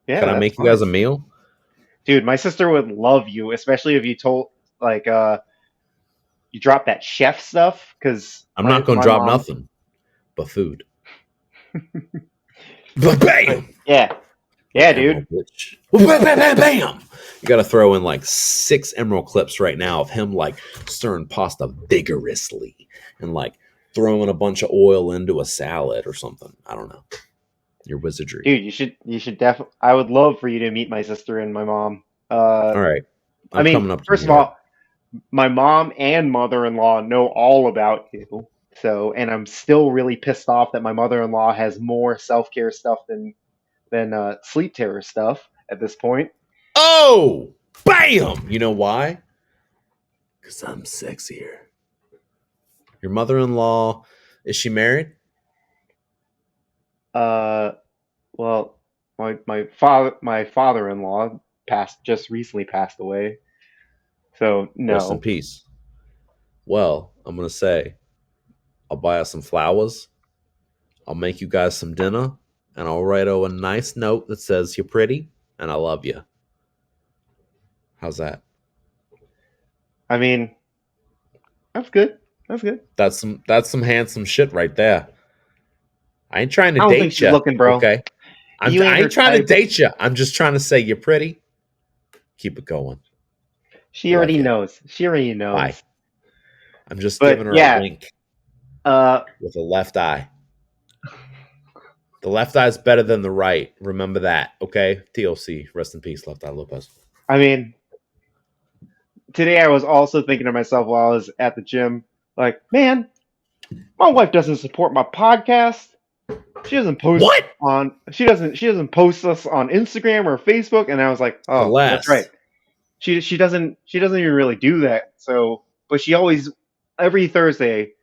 yeah, Can I that's make you guys fine. a meal? Dude, my sister would love you, especially if you told like you drop that chef stuff because I'm not gonna my drop mom. nothing but food. Bam! Yeah, Little yeah, emerald dude. bitch. Bam, bam, bam, bam. You got to throw in like 6 emerald clips right now of him like stirring pasta vigorously and like throwing a bunch of oil into a salad or something. I don't know. Your wizardry. Dude, you should definitely. I would love for you to meet my sister and my mom. All right. I I'm mean, coming up to first meet of her. all, my mom and mother-in-law know all about you. So, and I'm still really pissed off that my mother-in-law has more self-care stuff than sleep terror stuff at this point. Oh, bam! You know why? Because I'm sexier. Your mother in law, is she married? Uh, well, my father-in-law just recently passed away. So Rest in no. peace. Well, I'm going to say, I'll buy us some flowers. I'll make you guys some dinner. And I'll write a nice note that says, you're pretty and I love you. How's that? I mean, that's good. That's good. That's some handsome shit right there. I ain't trying to I don't think date she's you, looking, bro. okay? You I ain't her ain't trying to type. date you. I'm just trying to say you're pretty. Keep it going. She Love already you. knows. She already Bye. knows. I'm just But giving her a yeah, wink uh, with the left eye. The left eye's better than the right. Remember that, okay? TLC. Rest in peace, Left Eye Lopez. I mean, today I was also thinking to myself while I was at the gym, like, man, my wife doesn't support my podcast. She doesn't post What? she doesn't post us on Instagram or Facebook, and I was like, oh, that's right. Alas. She doesn't even really do that. So, but she always every Thursday,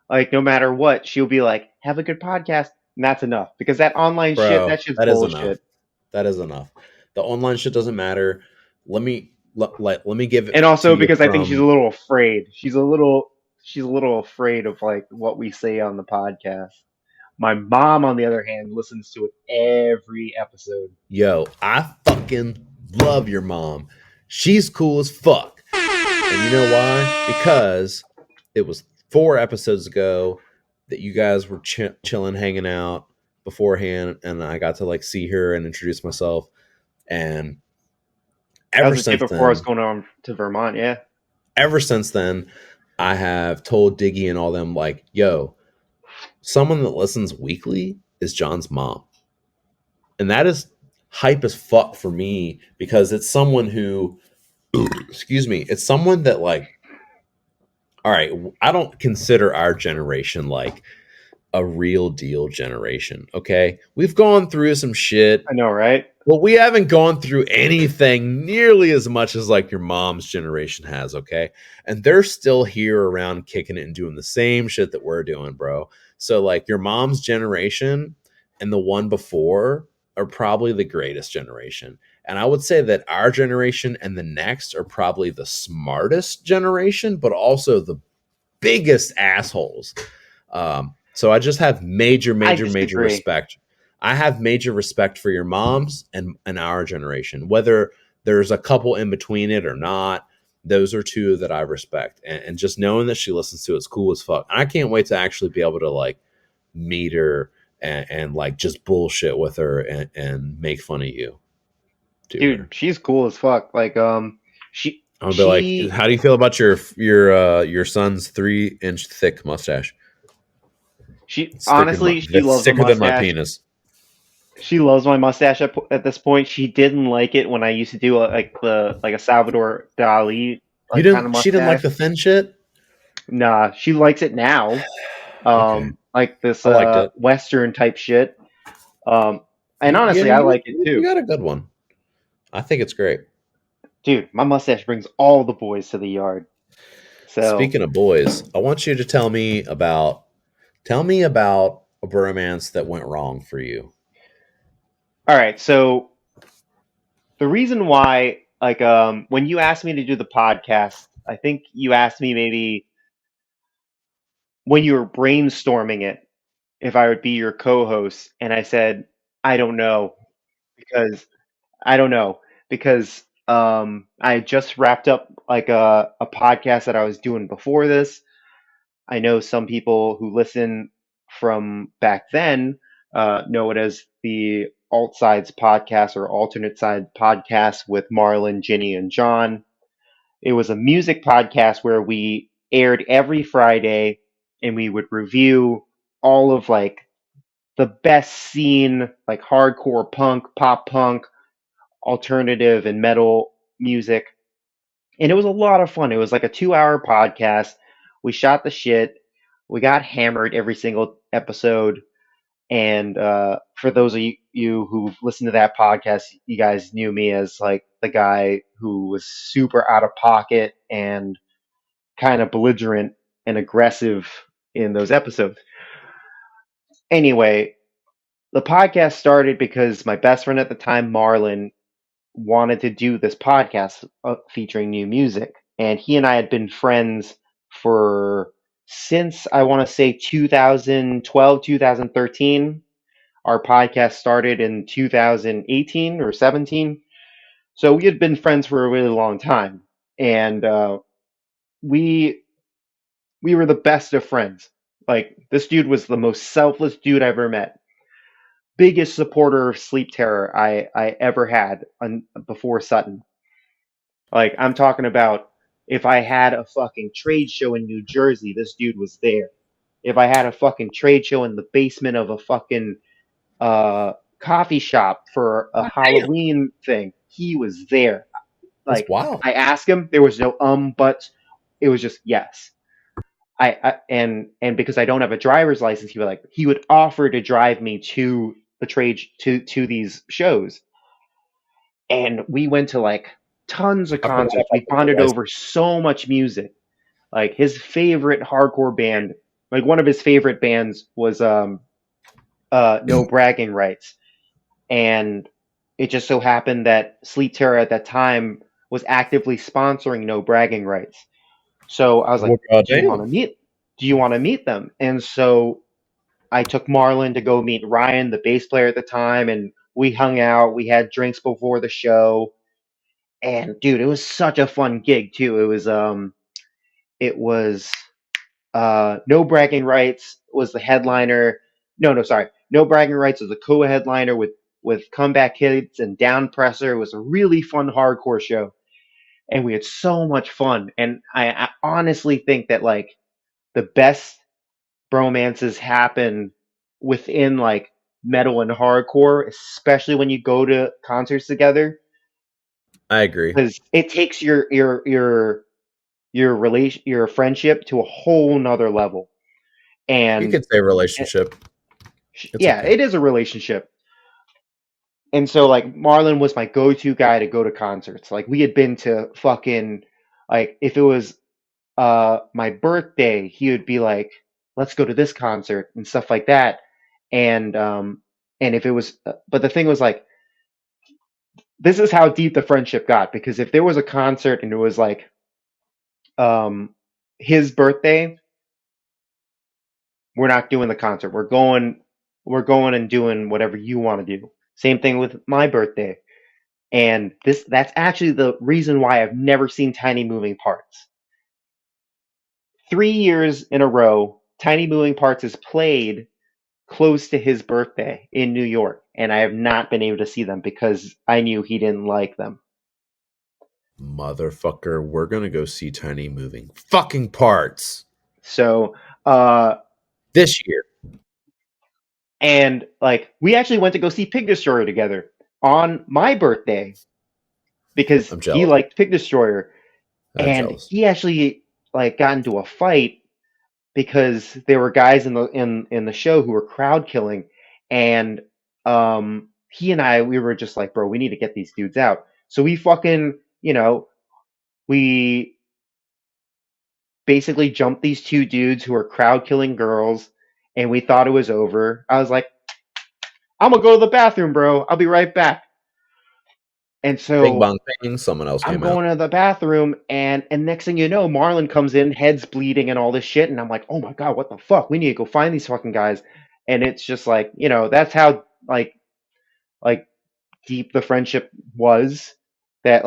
like no matter what, she'll be like, have a good podcast, and that's enough because that online shit, Bro, that shit's that is enough. bullshit. That is enough. The online shit doesn't matter. Let me give And it to also you because I think she's a from little afraid. She's a little afraid of like what we say on the podcast. My mom, on the other hand, listens to it every episode. yo, I fucking love your mom. She's cool as fuck. And you know why? Because it was 4 episodes ago that you guys were chilling, hanging out beforehand, and I got to like see her and introduce myself. And That ever was the day since before I was then, going on to Vermont. Yeah, ever since then, I have told Diggy and all them like, yo, someone that listens weekly is John's mom. And that is hype as fuck for me because it's someone who, excuse me, it's someone that like, all right, I don't consider our generation like a real deal generation. Okay. We've gone through some shit. I know, right? Well, we haven't gone through anything nearly as much as like your mom's generation has, okay? And they're still here around kicking it and doing the same shit that we're doing, bro. So like your mom's generation and the one before are probably the greatest generation. And I would say that our generation and the next are probably the smartest generation, but also the biggest assholes. So I just have major disagree. respect. I have major respect for your moms and our generation, whether there's a couple in between it or not. Those are two that I respect, and just knowing that she listens to it's cool as fuck. And I can't wait to actually be able to like meet her and like just bullshit with her and make fun of you to Dude, her. she's cool as fuck. Like, she I'm gonna be like, she how do you feel about your son's 3-inch thick mustache? she It's thicker than honestly she that's loves the thicker than my mustache. penis. She loves my mustache at this point. She didn't like it when I used to do like a Salvador Dali You like kind of didn't? She didn't like mustache. the thin shit. Nah, she likes it now. Okay, Like this I liked it. Western type shit. Um, and Yeah, honestly, I like it you too. got a good one. I think it's great. Dude, my mustache brings all the boys to the yard. So, Speaking of boys, I want you to tell me about a bromance that went wrong for you. all right. So the reason why, like, when you asked me to do the podcast, I think you asked me maybe when you were brainstorming it if I would be your co-host, and I said I don't know because I don't know because I had just wrapped up like a podcast that I was doing before this. I know some people who listen from back then know it as the Alt Sides podcast or Alternate Side podcast with Marlon, Ginny, and John. It was a music podcast where we aired every Friday and we would review all of like the best scene, like hardcore punk, pop punk, alternative, and metal music. And it was a lot of fun. It was like a 2 hour podcast. We shot the shit. We got hammered every single episode. And for those of you who've listened to that podcast, you guys knew me as like the guy who was super out of pocket and kind of belligerent and aggressive in those episodes. Anyway, the podcast started because my best friend at the time, Marlon, wanted to do this podcast featuring new music. And he and I had been friends for since I want to say 2012, 2013. Our podcast started in 2018 or 17. So we had been friends for a really long time. And we we were the best of friends. Like this dude was the most selfless dude I ever met. Biggest supporter of Sleep Terror I ever had before Sutton. Like I'm talking about if I had a fucking trade show in New Jersey, this dude was there. If I had a fucking trade show in the basement of a fucking coffee shop for a Damn, Halloween thing, he was there. that's Like wild. I asked him, there was no buts. It was just yes. And because I don't have a driver's license, he would offer to drive me to the trade to these shows, and we went to like tons of How come I concerts. have We no bonded license? over so much music. Like his favorite hardcore band, like one of his favorite bands was No Bragging Rights, and it just so happened that Sleep Terror at that time was actively sponsoring No Bragging Rights. So I was like, Well, goddamn. Do you want to meet them? And so I took Marlon to go meet Ryan, the bass player at the time, and we hung out. We had drinks before the show, and dude, it was such a fun gig too. It was No Bragging Rights was the headliner. No, sorry, No Bragging Rights was the co-headliner with Comeback Kids and Downpresser. It was a really fun hardcore show, and we had so much fun. And I honestly think that like the best bromances happen within like metal and hardcore, especially when you go to concerts together, I agree. because it takes your relation, your friendship to a whole nother level. You And could say relationship. It's yeah, okay. it is a relationship. And so like Marlon was my go-to guy to go to concerts. Like we had been to fucking like if it was my birthday, he would be like, let's go to this concert and stuff like that. And if it was but the thing was like this is how deep the friendship got, because if there was a concert and it was like um his birthday, we're not doing the concert. We're going and doing whatever you want to do. Same thing with my birthday. And that's actually the reason why I've never seen Tiny Moving Parts. 3 years in a row, Tiny Moving Parts is played close to his birthday in New York, and I have not been able to see them because I knew he didn't like them. Motherfucker, we're gonna go see Tiny Moving fucking Parts. So, this year. And like we actually went to go see Pig Destroyer together on my birthday because he liked Pig Destroyer, and he actually like got into a fight because there were guys in the show who were crowd killing, and he and I, we were just like, bro, we need to get these dudes out. So we fucking, we basically jumped these two dudes who were crowd killing girls, and we thought it was over. I was like, I'm gonna go to the bathroom, bro. I'll be right back. And so Bing bong bing, someone else came I'm going to the bathroom, and next thing you know, Marlon comes in, head's bleeding and all this shit, and I'm like, oh my god, what the fuck? We need to go find these fucking guys. And it's just like, that's how like deep the friendship was. That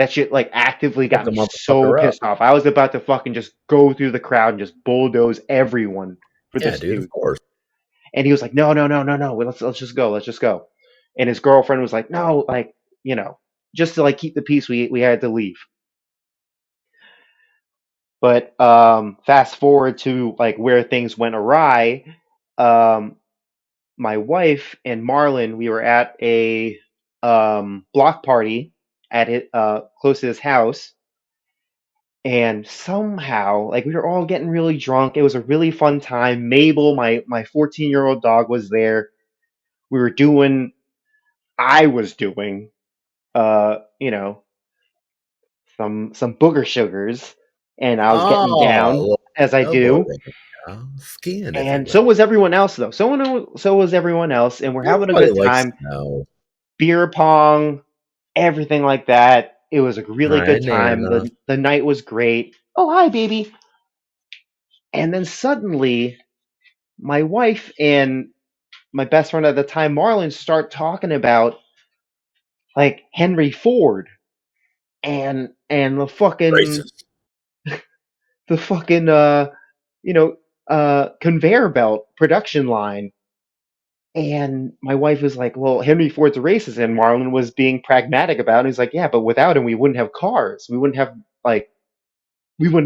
shit like actively got me so pissed off. I was about to fucking just go through the crowd and just bulldoze everyone for this dude. Of course. And he was like, no, let's just go. And his girlfriend was like, no, like, just to like keep the peace, we had to leave. But fast forward to like where things went awry. My wife and Marlon, we were at a block party at it close to his house, and somehow like we were all getting really drunk. It was a really fun time. Mabel, my 14-year-old dog, was there. I was doing some booger sugars, and I was getting down as I do. Skiing, and so was everyone else, though. So was everyone else, and we're having a good time. Beer pong, everything like that. It was a really good time. The night was great. Oh, hi, baby. And then suddenly, my wife and my best friend at the time, Marlon, start talking about like Henry Ford and the fucking conveyor belt production line. And my wife was like, well, Henry Ford's a racist, and Marlon was being pragmatic about it. And he's like, yeah, but without him we wouldn't have cars. We wouldn't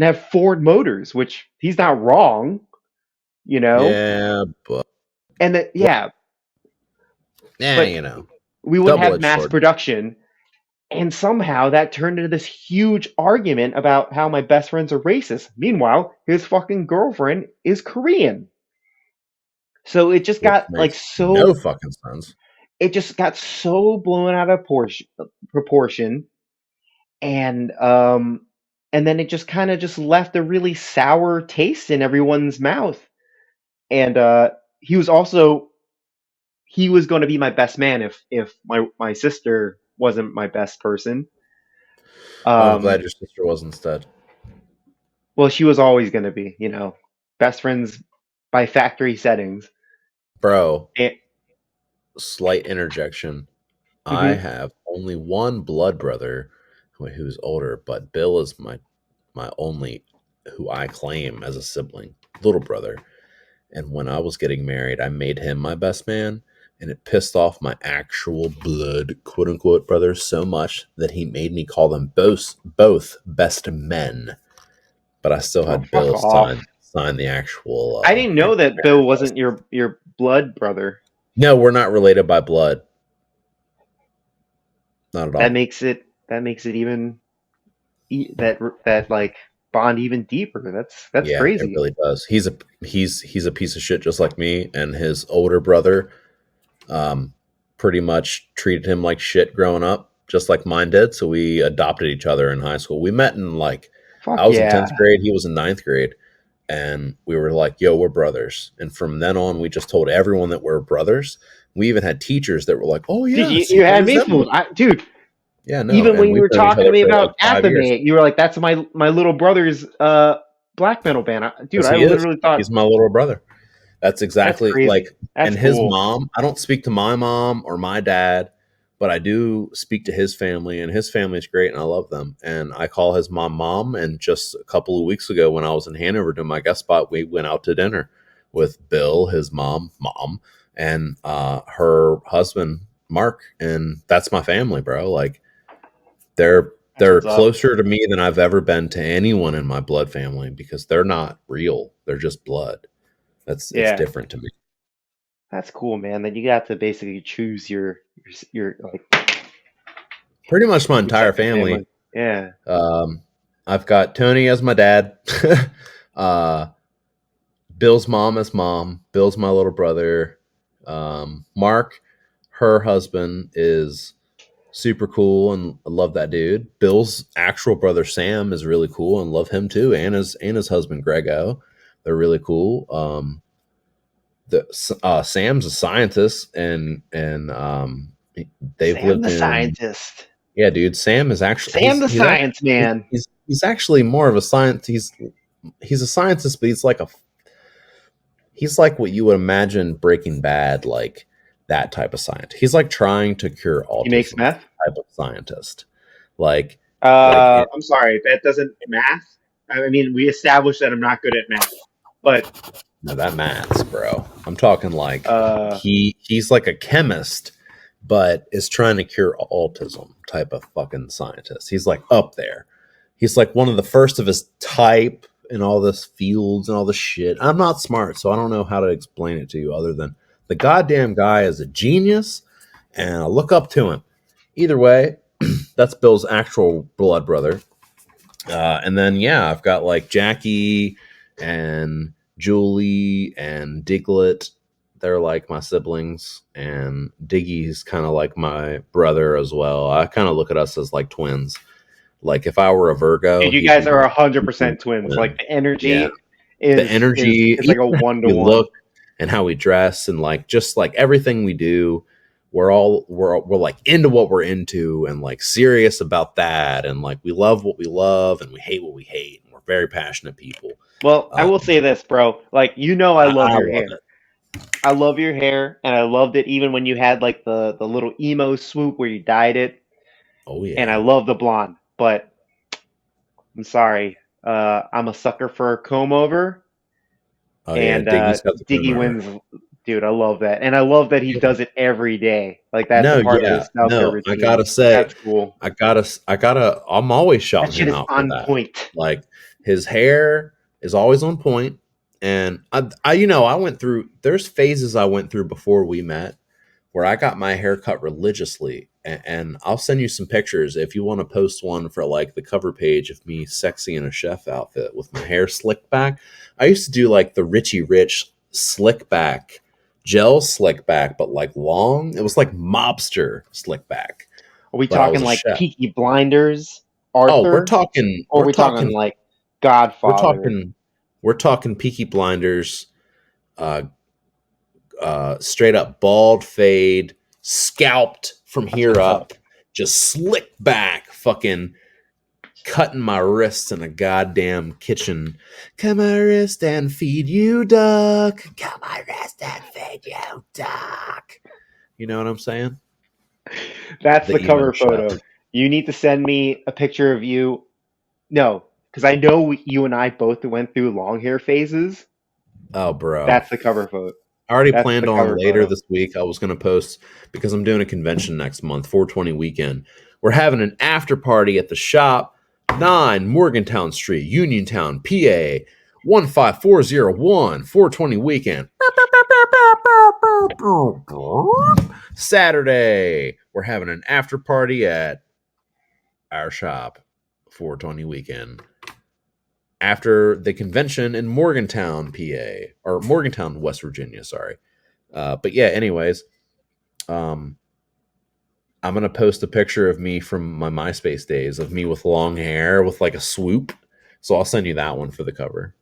have Ford Motors, which he's not wrong, Yeah, but we wouldn't have mass production. And somehow that turned into this huge argument about how my best friend's a racist. Meanwhile, his fucking girlfriend is Korean. So it just got like no fucking sense. It just got so blown out of proportion, and then it just kind of just left a really sour taste in everyone's mouth. And he was going to be my best man if my sister wasn't my best person. I'm glad your sister was instead. Well, she was always going to be, best friends by factory settings. Bro, slight interjection. Mm-hmm. I have only one blood brother who's older, but Bill is my only who I claim as a sibling, little brother. And when I was getting married, I made him my best man, and it pissed off my actual blood, quote unquote, brother so much that he made me call them both best men. But I still had Bill sign the actual. I didn't know that Bill wasn't your blood brother. No, we're not related by blood. Not at all. That makes it even that like bond even deeper. That's crazy. It really does. He's a piece of shit just like me, and his older brother pretty much treated him like shit growing up, just like mine did. So we adopted each other in high school. We met in like, Fuck I was in yeah. 10th grade, he was in 9th grade. And we were like, yo, we're brothers. And from then on, we just told everyone that we're brothers. We even had teachers that were like, oh, yeah. Dude, you had me fooled. Dude, Yeah, no. even and when you we've were known each talking to other me for about like 5 years. Athame, you were like, that's my little brother's black metal band. Dude, Yes, I he is. literally thought He's my little brother. That's exactly crazy. like, That's and his cool. mom, I don't speak to my mom or my dad, but I do speak to his family, and his family is great, and I love them. And I call his mom. And just a couple of weeks ago, when I was in Hanover doing my guest spot, we went out to dinner with Bill, his mom, and her husband, Mark. And that's my family, bro. Like, they're closer to me than I've ever been to anyone in my blood family, because they're not real. They're just blood. It's different to me. That's cool, man. Then you got to basically choose your like pretty much my entire family. Yeah. I've got Tony as my dad. Bill's mom as mom. Bill's my little brother. Mark, her husband, is super cool, and I love that dude. Bill's actual brother Sam is really cool, and love him too. And his husband Grego, they're really cool. Sam's a scientist, and they've Sam lived the in scientist. Yeah, dude. Sam is actually the science man. He's actually more of a science. He's a scientist, but he's like what you would imagine Breaking Bad, like that type of scientist. He's like trying to cure autism. He makes meth. Type of scientist. Like, I'm sorry, that doesn't math. I mean, we established that I'm not good at math, but no, that maths, bro. I'm talking like he's like a chemist, but is trying to cure autism type of fucking scientist. He's like up there. He's like one of the first of his type in all this fields and all this shit. I'm not smart, so I don't know how to explain it to you other than the goddamn guy is a genius, and I look up to him. Either way, that's Bill's actual blood brother. And then, yeah, I've got like Jackie and Julie and Diglett. They're like my siblings, and Diggy's kind of like my brother as well. I kind of look at us as like twins. Like if I were a Virgo, dude, you guys are 100% twins. Like the energy is like a 1-to-1. Look and how we dress, and like just like everything we do, we're like into what we're into, and like serious about that, and like we love what we love, and we hate what we hate, and we're very passionate people. Well, I will say this, bro. Like, I love your hair. I love your hair, and I loved it even when you had like the little emo swoop where you dyed it. Oh yeah. And I love the blonde, but I'm sorry. I'm a sucker for a comb over. Oh, and Diggy wins. Dude, I love that. And I love that he does it every day. Like that's part of his self-care routine. I gotta say, that's cool. I'm always shouting him out on for that. Point. Like his hair is always on point. And I went through, there's phases I went through before we met where I got my hair cut religiously. And I'll send you some pictures if you want to post one for like the cover page of me sexy in a chef outfit with my hair slicked back. I used to do like the Richie Rich slick back, gel slick back, but like long. It was like mobster slick back. Are we talking like Peaky Blinders, Arthur? Oh, we're talking like Godfather. We're talking Peaky Blinders, straight up bald fade, scalped from here up, just slicked back, fucking cutting my wrists in a goddamn kitchen. Cut my wrist and feed you, duck. Cut my wrist and feed you, duck. You know what I'm saying? That's the cover photo. You need to send me a picture of you. No, because I know you and I both went through long hair phases. Oh, bro. That's the cover photo. I already planned on later this week. I was going to post because I'm doing a convention next month, 420 weekend. We're having an after party at the shop, 9 Morgantown Street, Uniontown, PA, 15401, 420 weekend. Saturday, we're having an after party at our shop, 420 weekend. After the convention in Morgantown, PA, or Morgantown, West Virginia, sorry. But yeah, anyways, I'm gonna post a picture of me from my MySpace days of me with long hair with like a swoop. So I'll send you that one for the cover.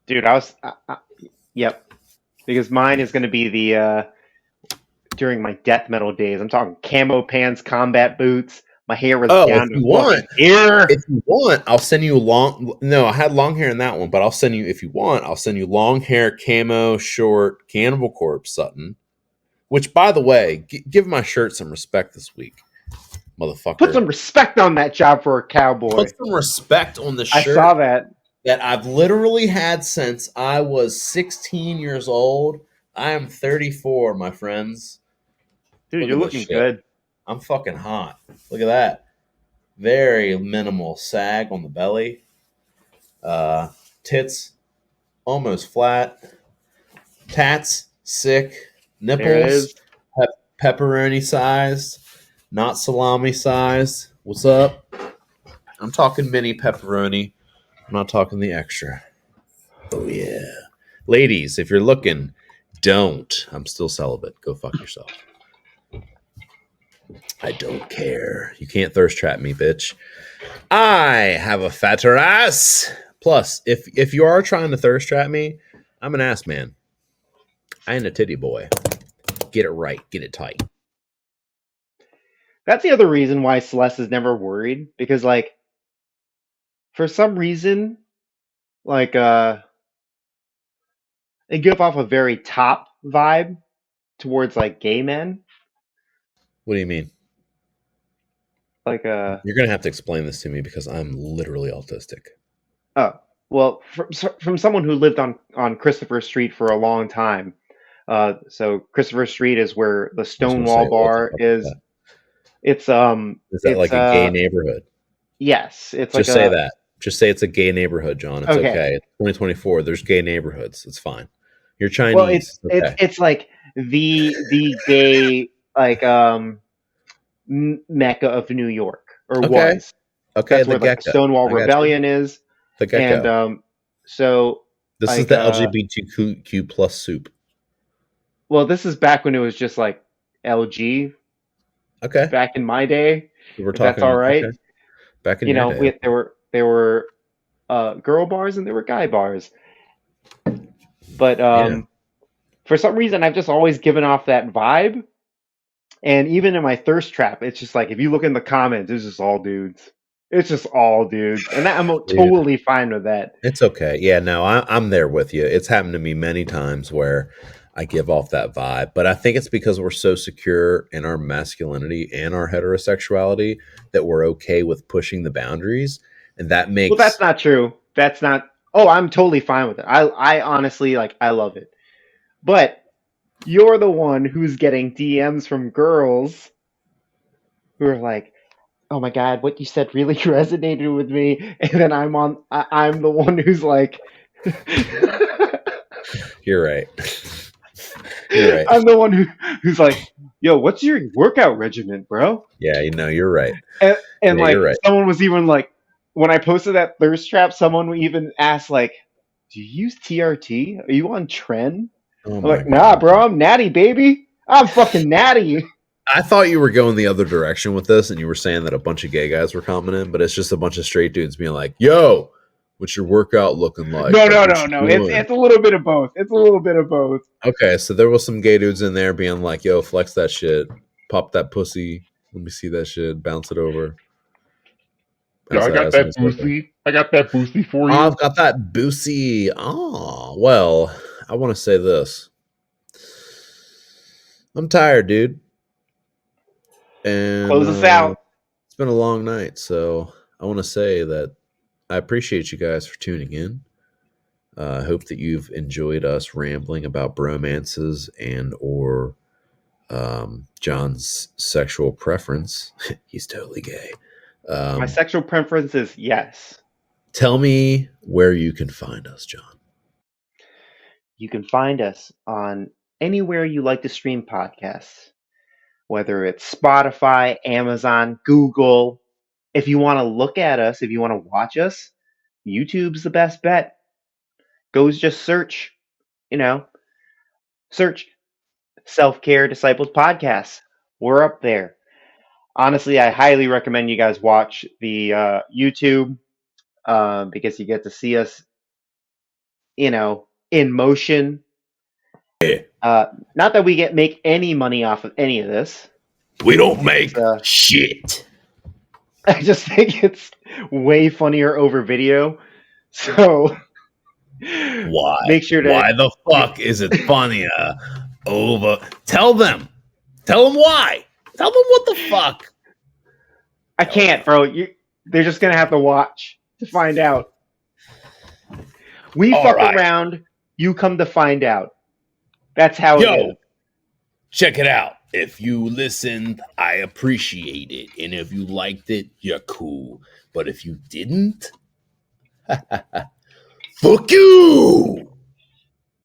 Dude, yep. Because mine is going to be the during my death metal days. I'm talking camo pants, combat boots. My hair was down to fucking here. If you want, I'll send you long. No, I had long hair in that one, but I'll send you, if you want, I'll send you long hair, camo, short, Cannibal Corpse, Sutton. Which, by the way, give my shirt some respect this week, motherfucker. Put some respect on that job for a cowboy. Put some respect on the shirt. I saw that. That I've literally had since I was 16 years old. I am 34, my friends. Dude, you're looking good. I'm fucking hot. Look at that. Very minimal sag on the belly. Tits almost flat. Tats sick. Nipples pepperoni sized, not salami sized. What's up? I'm talking mini pepperoni. I'm not talking the extra. Oh yeah. Ladies, if you're looking, don't. I'm still celibate. Go fuck yourself. I don't care. You can't thirst trap me, bitch. I have a fatter ass. Plus, if you are trying to thirst trap me, I'm an ass man. I ain't a titty boy. Get it right. Get it tight. That's the other reason why Celeste is never worried. Because, like, for some reason, like, they give off a very top vibe towards, like, gay men. What do you mean? Like, you're gonna have to explain this to me because I'm literally autistic. Oh, well, from someone who lived on Christopher Street for a long time. So Christopher Street is where the Stonewall Bar is. It's Is that like a gay neighborhood? Yes, it's like just say that. Just say it's a gay neighborhood, John. It's okay. It's 2024. There's gay neighborhoods. It's fine. You're Chinese. Well, it's like the gay like Mecca of New York, or was. Okay, that's where like Stonewall Rebellion is. The gecko. And so this is the LGBTQ plus soup. Well, this is back when it was just like LG. Okay. Back in my day, we're talking. That's all right. Okay. Back in your day. There were girl bars and there were guy bars, but for some reason I've just always given off that vibe. And even in my thirst trap, it's just like if you look in the comments, it's just all dudes. It's just all dudes, and I'm totally fine with that. It's okay. Yeah, no, I'm there with you. It's happened to me many times where I give off that vibe, but I think it's because we're so secure in our masculinity and our heterosexuality that we're okay with pushing the boundaries, and that makes. Well, that's not true. That's not. Oh, I'm totally fine with it. I honestly I love it, but you're the one who's getting DMs from girls who are like, oh my God, what you said really resonated with me. And then I'm the one who's like, You're right. You're right. I'm the one who's like, yo, what's your workout regimen, bro? Yeah, you're right. And like, someone was even like, when I posted that thirst trap, someone even asked like, do you use TRT? Are you on Tren? Oh I'm like, nah, bro, I'm natty, baby. I'm fucking natty. I thought you were going the other direction with this, and you were saying that a bunch of gay guys were commenting, but it's just a bunch of straight dudes being like, yo, what's your workout looking like? No. It's a little bit of both. It's a little bit of both. Okay, so there was some gay dudes in there being like, yo, flex that shit. Pop that pussy. Let me see that shit. Bounce it over. Yo, I got that boosty. I got that boosty for you. I've got that boosty. Oh, well, I want to say this. I'm tired, dude. And close us out. It's been a long night, so I want to say that I appreciate you guys for tuning in. I hope that you've enjoyed us rambling about bromances and or John's sexual preference. He's totally gay. My sexual preference is yes. Tell me where you can find us, John. You can find us on anywhere you like to stream podcasts, whether it's Spotify, Amazon, Google. If you want to look at us, if you want to watch us, YouTube's the best bet. Just search, search Self-Care Disciples Podcast. We're up there. honestly, I highly recommend you guys watch the YouTube because you get to see us, in motion. Not that we make any money off of any of this. We don't make shit. I just think it's way funnier over video. So why? Make sure to. Why the fuck is it funnier over? Tell them why. Tell them what the fuck. I can't, bro. They're just gonna have to watch to find out. We fuck around. You come to find out. That's how it is. Check it out. If you listened, I appreciate it. And if you liked it, you're cool. But if you didn't, fuck you!